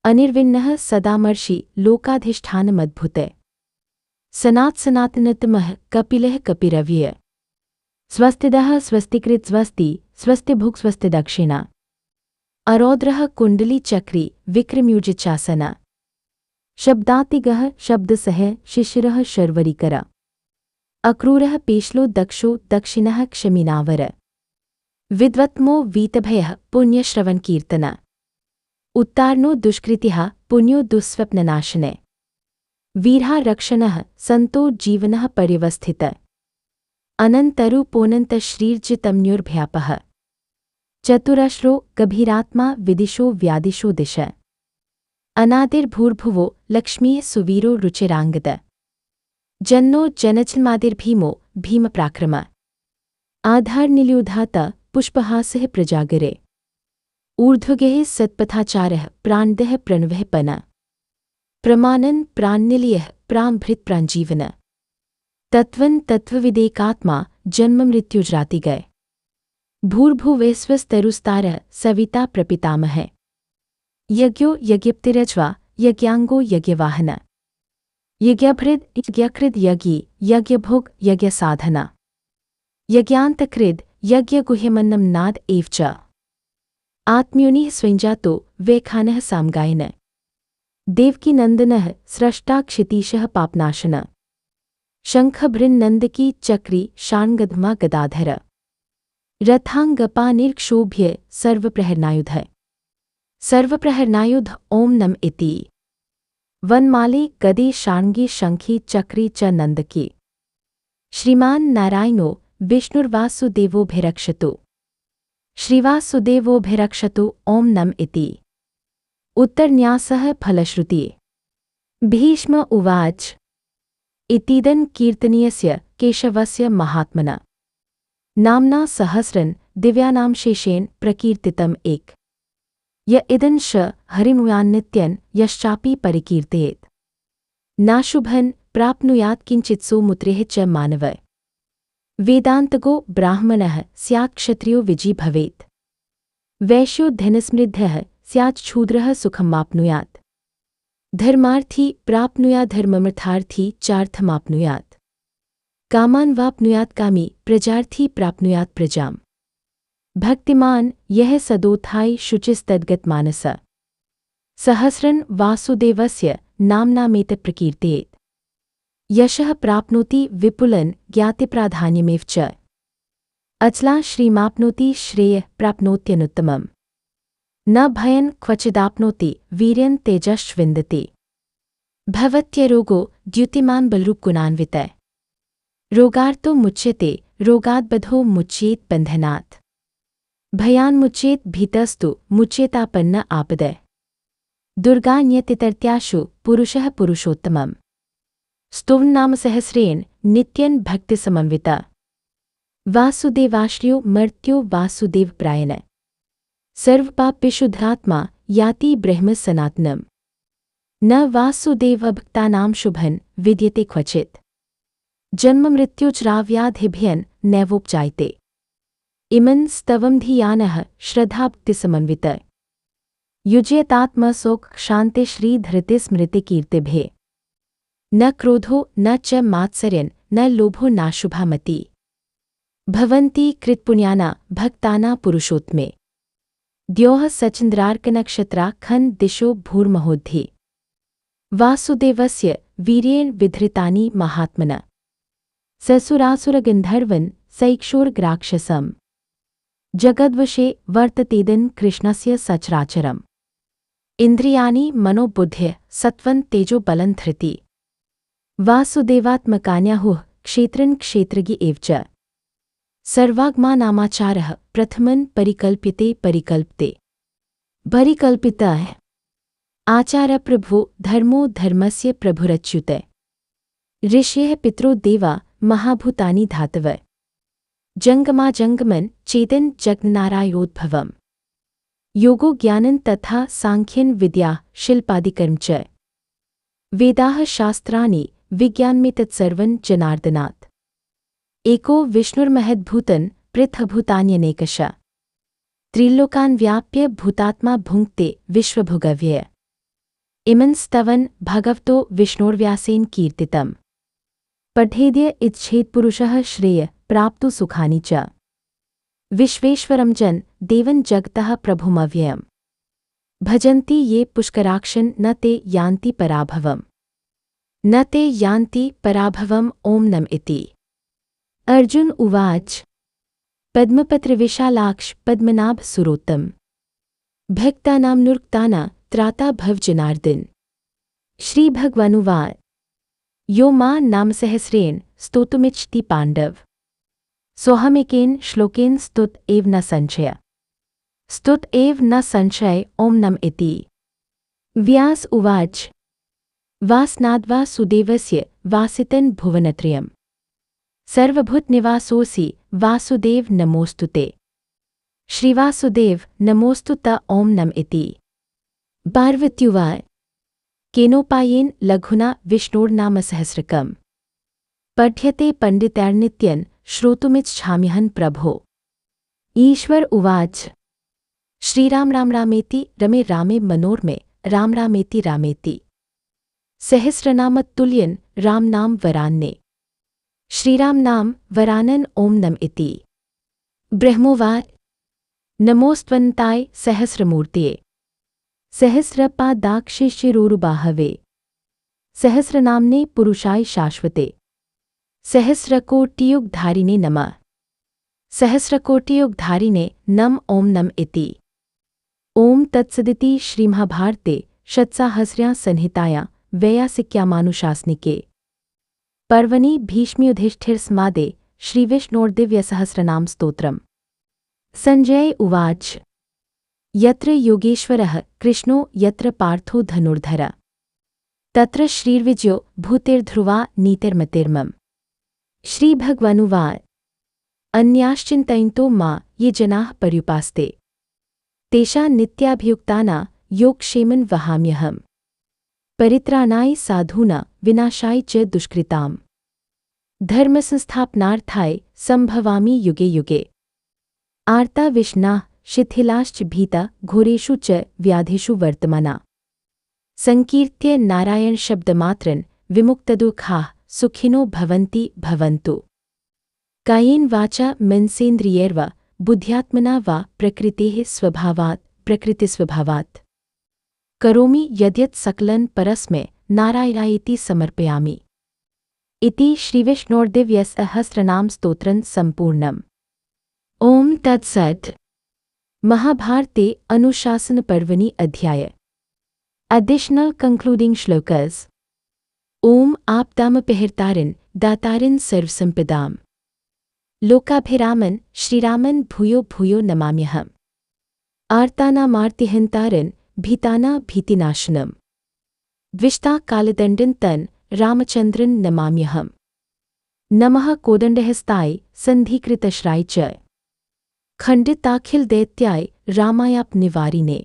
अनिर्विण्णः सदामर्षि लोकाधिष्ठानमद्भुते सनातनतमः कपिलः कपिरव्यय स्वस्तिदः स्वस्तिकृत् स्वस्ति स्वस्तिभुक् स्वस्तिदक्षिणा अरौद्रः कुण्डली चक्री विक्रमयुजिचासन शब्दातिगः शब्दसः शिशिरः शर्वरीकर अक्रूरः पेश्लो दक्षो दक्षिणः क्षमिनावर विद्वत्मो वीतभयः पुण्यश्रवणकीर्तन उत्तार्णो दुष्कृतिः पुण्यो दुःस्वप्ननाशने वीरः रक्षणः सन्तो जीवनः पर्यवस्थित अनन्तरूपोऽनन्तश्रीर्जितम्योर्भ्यापः चतुरश्रो गभीरात्मा विदिशो व्यादिशो दिश अनादिर्भूर्भुवो लक्ष्मीः सुवीरो रुचिराङ्गद जन्नो जनजन्मादिर्भीमो भीमप्राक्रम आधारनिल्युधात पुष्पहासः प्रजागरे ऊर्ध्वगेः सत्पथाचारः प्राणदः प्रणवः पन प्रमानन् प्राणनिलयः प्राणभृत्प्राणजीवन तत्त्वन् तत्त्वविदेकात्मा जन्ममृत्युजरातिगय भूर्भुवस्वस्तरुस्तारः सविता प्रपितामहः यज्ञो यज्ञप्तिरज्वा यज्ञाङ्गो यज्ञवाहन यज्ञभृद् यज्ञकृद् यज्ञी यज्ञभोग यज्ञसाधना यज्ञान्तकृद् यज्ञगुह्यमन्नं नाद एव च आत्म्योनिः स्वञ्जातो वैखानः सामगायन देवकीनन्दनः स्रष्टा क्षितीशः पापनाशन शङ्खभृन्नन्दकी चक्री शाण्गधमा गदाधर रथाङ्गपानिर्क्षोभ्य सर्वप्रहरणायुध सर्वप्रहरणायुध ॐ नम इति वनमाले गदे शाण्गी शङ्खी चक्री च नन्दकी श्रीमान् नारायणो विष्णुर्वासुदेवोऽभिरक्षतु श्रीवासुदेवोऽभिरक्षतु ॐ नम इति उत्तरन्यासः फलश्रुतिः भीष्म उवाच इतीदं कीर्तनीयस्य केशवस्य महात्मना नाम्ना सहस्रन् दिव्यानां शेषेण प्रकीर्तितम् एक य इदं श हरिमुयान्नित्यन् यश्चापि परिकीर्तयेत् नाशुभन् प्राप्नुयात् किञ्चित्सो मुत्रेः च मानव वेदान्तगो ब्राह्मणः स्यात् क्षत्रियो विजी भवेत् वैश्यो धनसमृद्धः स्यात् शूद्रः सुखमाप्नुयात् धर्मार्थी प्राप्नुयात् धर्ममर्थार्थी चार्थमाप्नुयात् कामान् वाप्नुयात् कामी प्रजार्थी प्राप्नुयात् प्रजाम् भक्तिमान् यः सदोत्थाय शुचिस्तद्गतमानस सहस्रन् वासुदेवस्य नाम्नामेतत् प्रकीर्तयेत् यशः प्राप्नोति विपुलं ज्ञातिप्राधान्यमेव च अचला श्रीमाप्नोति श्रेयः प्राप्नोत्यनुत्तमम् न भयन् क्वचिदाप्नोति वीर्यं तेजश्विन्दति भवत्यरोगो द्युतिमान् बलरूपगुणान्वितः रोगार्तो मुच्यते रोगाद्बधो मुच्येत् बन्धनात् भयान्मुच्येत् भीतस्तु मुच्येतापन्न आपदः दुर्गान्यतितर्त्याशु पुरुषः पुरुषोत्तमम् स्तुवन्नामसहस्रेण नित्यं भक्तिसमन्विता वासुदेवाश्रयो मर्त्यो वासुदेवप्रायण सर्वपापविशुद्धात्मा याति ब्रह्म सनातनम् न वासुदेवभक्तानां शुभन् विद्यते क्वचित् जन्ममृत्युचराव्याधिभ्यन् नैवोपजायते इमं स्तवं धियानः श्रद्धाभक्तिसमन्वित युज्यतात्मसौख शान्ते श्रीधृतिस्मृतिकीर्तिभिः न क्रोधो न च मात्सर्यन् न लोभो नाशुभा मति भवन्ति कृतपुण्याना भक्ताना पुरुषोत्तमे द्योः सचन्द्रार्कनक्षत्रा खन् दिशो भूर्महोद्धि वासुदेवस्य वीर्येण विधृतानि महात्मना ससुरासुरगन्धर्वन् सैक्षोर्ग्राक्षसम् जगद्वशे वर्ततेदन् कृष्णस्य सचराचरम् इन्द्रियाणि मनोबुद्ध्य सत्त्वं तेजो बलं धृति वासुदेवात्मकान्याहुः क्षेत्रं क्षेत्रज्ञ एव च सर्वागमानामाचारः प्रथमन् परिकल्प्यते परिकल्प्ते परिकल्पितः आचार्य प्रभो धर्मो धर्मस्य प्रभुरच्युत ऋषयः पितरो देवा महाभूतानि धातव जङ्गमाजङ्गमन् चेतन जगन्नारायोद्भवम् योगो ज्ञानं तथा सांख्यं विद्या शिल्पादिकर्म च वेदाः शास्त्राणि विज्ञानमेतत्सर्वं जनार्दनात् एको विष्णुर्महद्भूतं पृथग्भूतान्यनेकशः त्रिलोकान् व्याप्य भूतात्मा भुङ्क्ते विश्वभुगव्यय इमं स्तवन् भगवतो विष्णोर्व्यासेन कीर्तितम् पठेद्य इच्छेत्पुरुषः श्रेय प्राप्तु सुखानि च विश्वेश्वरं जन देवं जगतः प्रभुमव्ययम् भजन्ति ये पुष्कराक्षन् न ते यान्ति पराभवम् न ते यान्ति पराभवम् ॐ नम इति। अर्जुन उवाच पद्मपत्रविशालाक्ष पद्मनाभ सुरोत्तम भक्तानां नुर्क्ताना त्राता भव जनार्दन श्रीभगवानुवाच यो मां नामसहस्रेण स्तोतुमिच्छति पाण्डव सोऽहमेकेन श्लोकेन स्तुत एव न संशय स्तुत एव न संशय ॐ नम इति। व्यास उवाच वासनाद्वा सुदेवस्य वासितं भुवनत्रयम् सर्वभूतनिवासोऽसि वासुदेव नमोऽस्तुते श्रीवासुदेव नमोऽस्तु त ॐ नम इति। पार्वत्युवाच केनोपायेन लघुना विष्णोर्नामसहस्रकम् पठ्यते पण्डितैर्नित्यं श्रोतुमिच्छाम्यहं प्रभो। ईश्वर उवाच श्रीराम राम रामेति रमे रामे मनोरमे राम रामेति रामेति सहस्रनामतुल्यं राम नाम वरान्ने श्रीराम नाम वरानन ॐ नम इति। ब्रह्मोवाच नमोऽस्त्वन्ताय सहस्रमूर्तये सहस्रपादाक्षिशिरोरुबाहवे सहस्रनाम्ने पुरुषाय शाश्वते सहस्रकोटियुगधारिणे नमः सहस्रकोटियुगधारिणे नम ॐ नम इति। ॐ तत्सदिति श्रीमहाभारते षट्साहस्र्यां संहितायां वैयासिक्यामानुशासनिके पर्वणि भीष्मयुधिष्ठिरसंवादे श्रीविष्णोर्दिव्यसहस्रनाम स्तोत्रम्। संजय उवाच यत्र योगेश्वरः कृष्णो यत्र पार्थो धनुर्धरः तत्र श्रीर्विजयो भूतिर्ध्रुवा नीतिर्मतिर्मम। श्रीभगवानुवाच अन्याश्चिन्तयन्तो मा ये जनाः पर्युपास्ते तेषां नित्याभियुक्तानां योगक्षेमं वहाम्यहम् परित्राणाय साधूनां विनाशाय च दुष्कृताम् धर्मसंस्थापनार्थाय संभवामि युगे युगे। आर्ता विष्णाः शिथिलाश्च भीता घोरेषु च व्याधिषु वर्तमाना संकीर्त्य नारायण शब्दमात्रं विमुक्तदुःखाः सुखिनो भवन्ति भवन्तु। कायेन वाचा मनसेन्द्रियैर्वा बुद्ध्यात्मना वा प्रकृतेः स्वभावात् प्रकृतिस्वभावात् करोमि यद्यत् सकलं परस्मै नारायणायेति समर्पयामि इति श्रीविष्णोर्दिव्यसहस्रनाम स्तोत्रं सम्पूर्णम्। ॐ तत्सत्। महाभारते अनुशासनपर्वणि अध्याय Additional concluding shlokas। ॐ आपदामपहर्तारन् दातारन् सर्वसम्पदाम् लोकाभिरामन् श्रीरामन् भूयो भूयो नमाम्यहम् आर्तानामार्तिहन्तारन् भीताना भीतिनाशनम् द्विष्टा कालदण्डं तं रामचन्द्रं नमाम्यहम् नमः कोदण्डहस्ताय सन्धिकृतश्राय च खण्डिताखिलदैत्याय रामायापनिवारिणे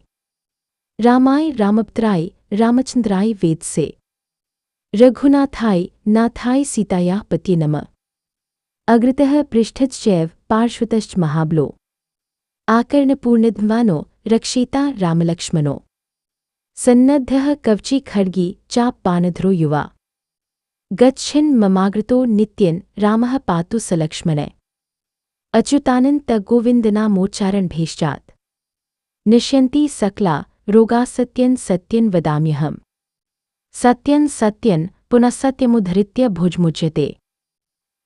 रामाय रामभद्राय रामचन्द्राय वेदसे रघुनाथाय नाथाय सीतायाः पतये नमः। अग्रतः पृष्ठतश्चैव पार्श्वतश्च महाबलो आकर्णपूर्णध्वानो रक्षेता रामलक्ष्मणो सन्नद्धः कवची खड्गी चापपानधरो युवा गच्छन् ममाग्रतो नित्यं रामः पातु सलक्ष्मणे अच्युतानन्त गोविन्दनामोच्चारणभेश्चात् निश्यन्ति सकला रोगाः सत्यं सत्यं वदाम्यहम् सत्यन सत्यन पुनः सत्यमुद्धृत्य भुजमुच्यते।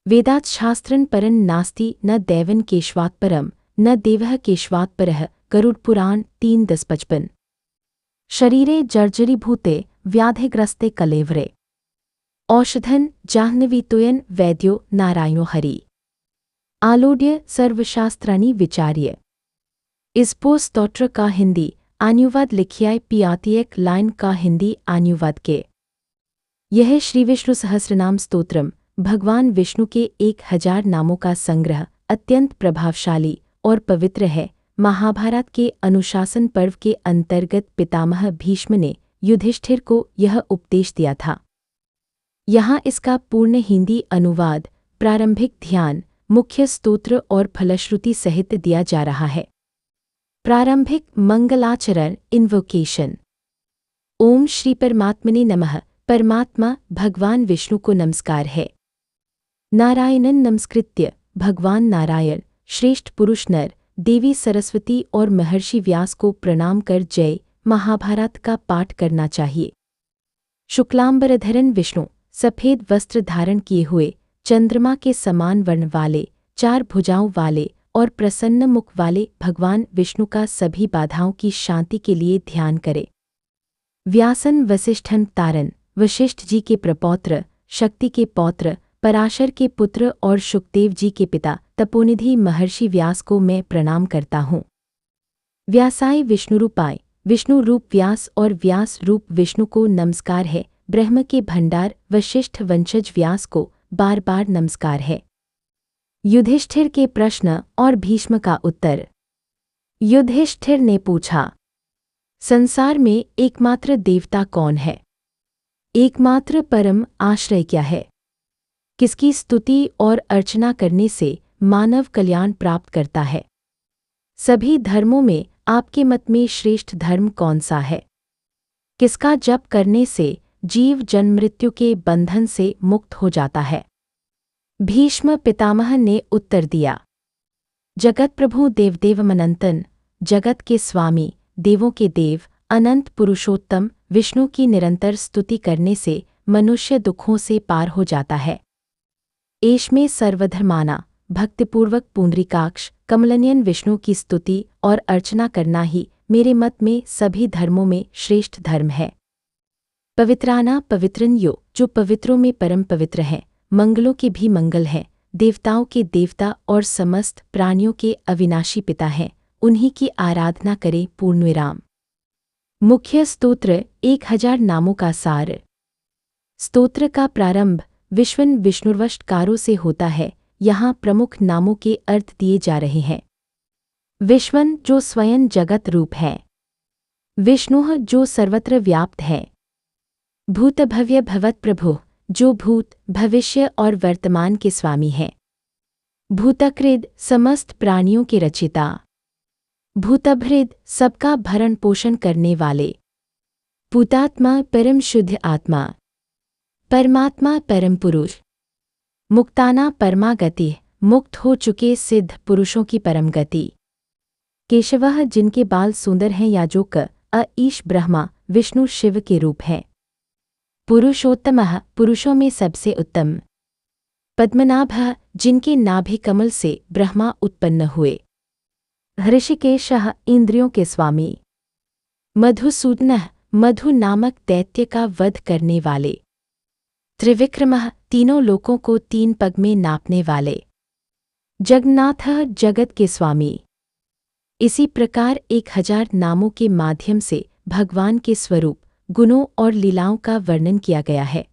वेदात् शास्त्रं परं नास्ति न दैवं केशवात् परं न देवः केशवात् परः। गरुड़पुराण 3:10-55। शरीरे जर्जरीभूते व्याधिग्रस्ते कलेवरे औषधन जाह्नवीतोयन वैद्यो नारायणो हरि। आलोड्य सर्वशास्त्राणि विचार्य। इस स्तोत्र का हिंदी अनुवाद लिखिए पियाती एक लाइन का हिंदी अनुवाद के। यह श्री विष्णु सहस्रनाम स्तोत्रम भगवान विष्णु के 1000 नामों का संग्रह अत्यंत प्रभावशाली और पवित्र है। महाभारत के अनुशासन पर्व के अंतर्गत पितामह भीष्म ने युधिष्ठिर को यह उपदेश दिया था। यहाँ इसका पूर्ण हिंदी अनुवाद प्रारंभिक ध्यान मुख्य स्तोत्र और फलश्रुति सहित दिया जा रहा है। प्रारंभिक मंगलाचरण इन्वोकेशन। ओम श्री परमात्मने नमः। परमात्मा भगवान विष्णु को नमस्कार है। नारायणन नमस्कृत्य। भगवान नारायण श्रेष्ठ पुरुष नर देवी सरस्वती और महर्षि व्यास को प्रणाम कर जय महाभारत का पाठ करना चाहिए। शुक्लांबरधरन विष्णु सफेद वस्त्र धारण किए हुए चंद्रमा के समान वर्ण वाले 4 भुजाओं वाले और प्रसन्न मुख वाले भगवान विष्णु का सभी बाधाओं की शांति के लिए ध्यान करें। व्यासन वसिष्ठन तारन वशिष्ठ जी के प्रपौत्र शक्ति के पौत्र पराशर के पुत्र और शुकदेव जी के पिता तपोनिधि महर्षि व्यास को मैं प्रणाम करता हूँ। व्यासाय विष्णुरूपाय विष्णु रूप व्यास और व्यास रूप विष्णु को नमस्कार है। ब्रह्म के भंडार वशिष्ठ वंशज व्यास को बार बार नमस्कार है। युधिष्ठिर के प्रश्न और भीष्म का उत्तर। युधिष्ठिर ने पूछा, संसार में एकमात्र देवता कौन है? एकमात्र परम आश्रय क्या है? किसकी स्तुति और अर्चना करने से मानव कल्याण प्राप्त करता है? सभी धर्मों में आपके मत में श्रेष्ठ धर्म कौन सा है? किसका जप करने से जीव जन्म मृत्यु के बंधन से मुक्त हो जाता है? भीष्म पितामह ने उत्तर दिया, जगत प्रभु देवदेवमनंतन जगत के स्वामी देवों के देव अनंत पुरुषोत्तम विष्णु की निरंतर स्तुति करने से मनुष्य दुखों से पार हो जाता है। एष में सर्वधर्माना भक्तिपूर्वक पुंडरीकाक्ष कमलनयन विष्णु की स्तुति और अर्चना करना ही मेरे मत में सभी धर्मों में श्रेष्ठ धर्म है। पवित्राना पवित्रन यो जो पवित्रों में परम पवित्र है, मंगलों के भी मंगल है, देवताओं के देवता और समस्त प्राणियों के अविनाशी पिता हैं, उन्हीं की आराधना करें। पूर्णविराम। मुख्य स्तोत्र 1000 नामों का सार। स्तोत्र का प्रारंभ विश्वन विष्णुर्वष्टकारों से होता है। यहाँ प्रमुख नामों के अर्थ दिए जा रहे हैं। विश्वन जो स्वयं जगत रूप है, विष्णुः जो सर्वत्र व्याप्त है, भूतभव्य भवत प्रभु जो भूत भविष्य और वर्तमान के स्वामी हैं, भूतकृद समस्त प्राणियों के रचिता, भूतभृद सबका भरण पोषण करने वाले, पूतात्मा परम शुद्ध आत्मा, परमात्मा परम पुरुष, मुक्ताना परमागति मुक्त हो चुके सिद्ध पुरुषों की परम गति, केशवः जिनके बाल सुंदर हैं, याजोक ईश ब्रह्मा विष्णु शिव के रूप हैं, पुरुषोत्तमः पुरुषों में सबसे उत्तम, पद्मनाभः जिनके नाभि कमल से ब्रह्मा उत्पन्न हुए, हृषिकेशः इंद्रियों के स्वामी, मधुसूदनः मधु नामक दैत्य का वध करने वाले, त्रिविक्रमः तीनों लोकों को 3 पग में नापने वाले, जगन्नाथः जगत के स्वामी। इसी प्रकार 1000 नामों के माध्यम से भगवान के स्वरूप गुणों और लीलाओं का वर्णन किया गया है।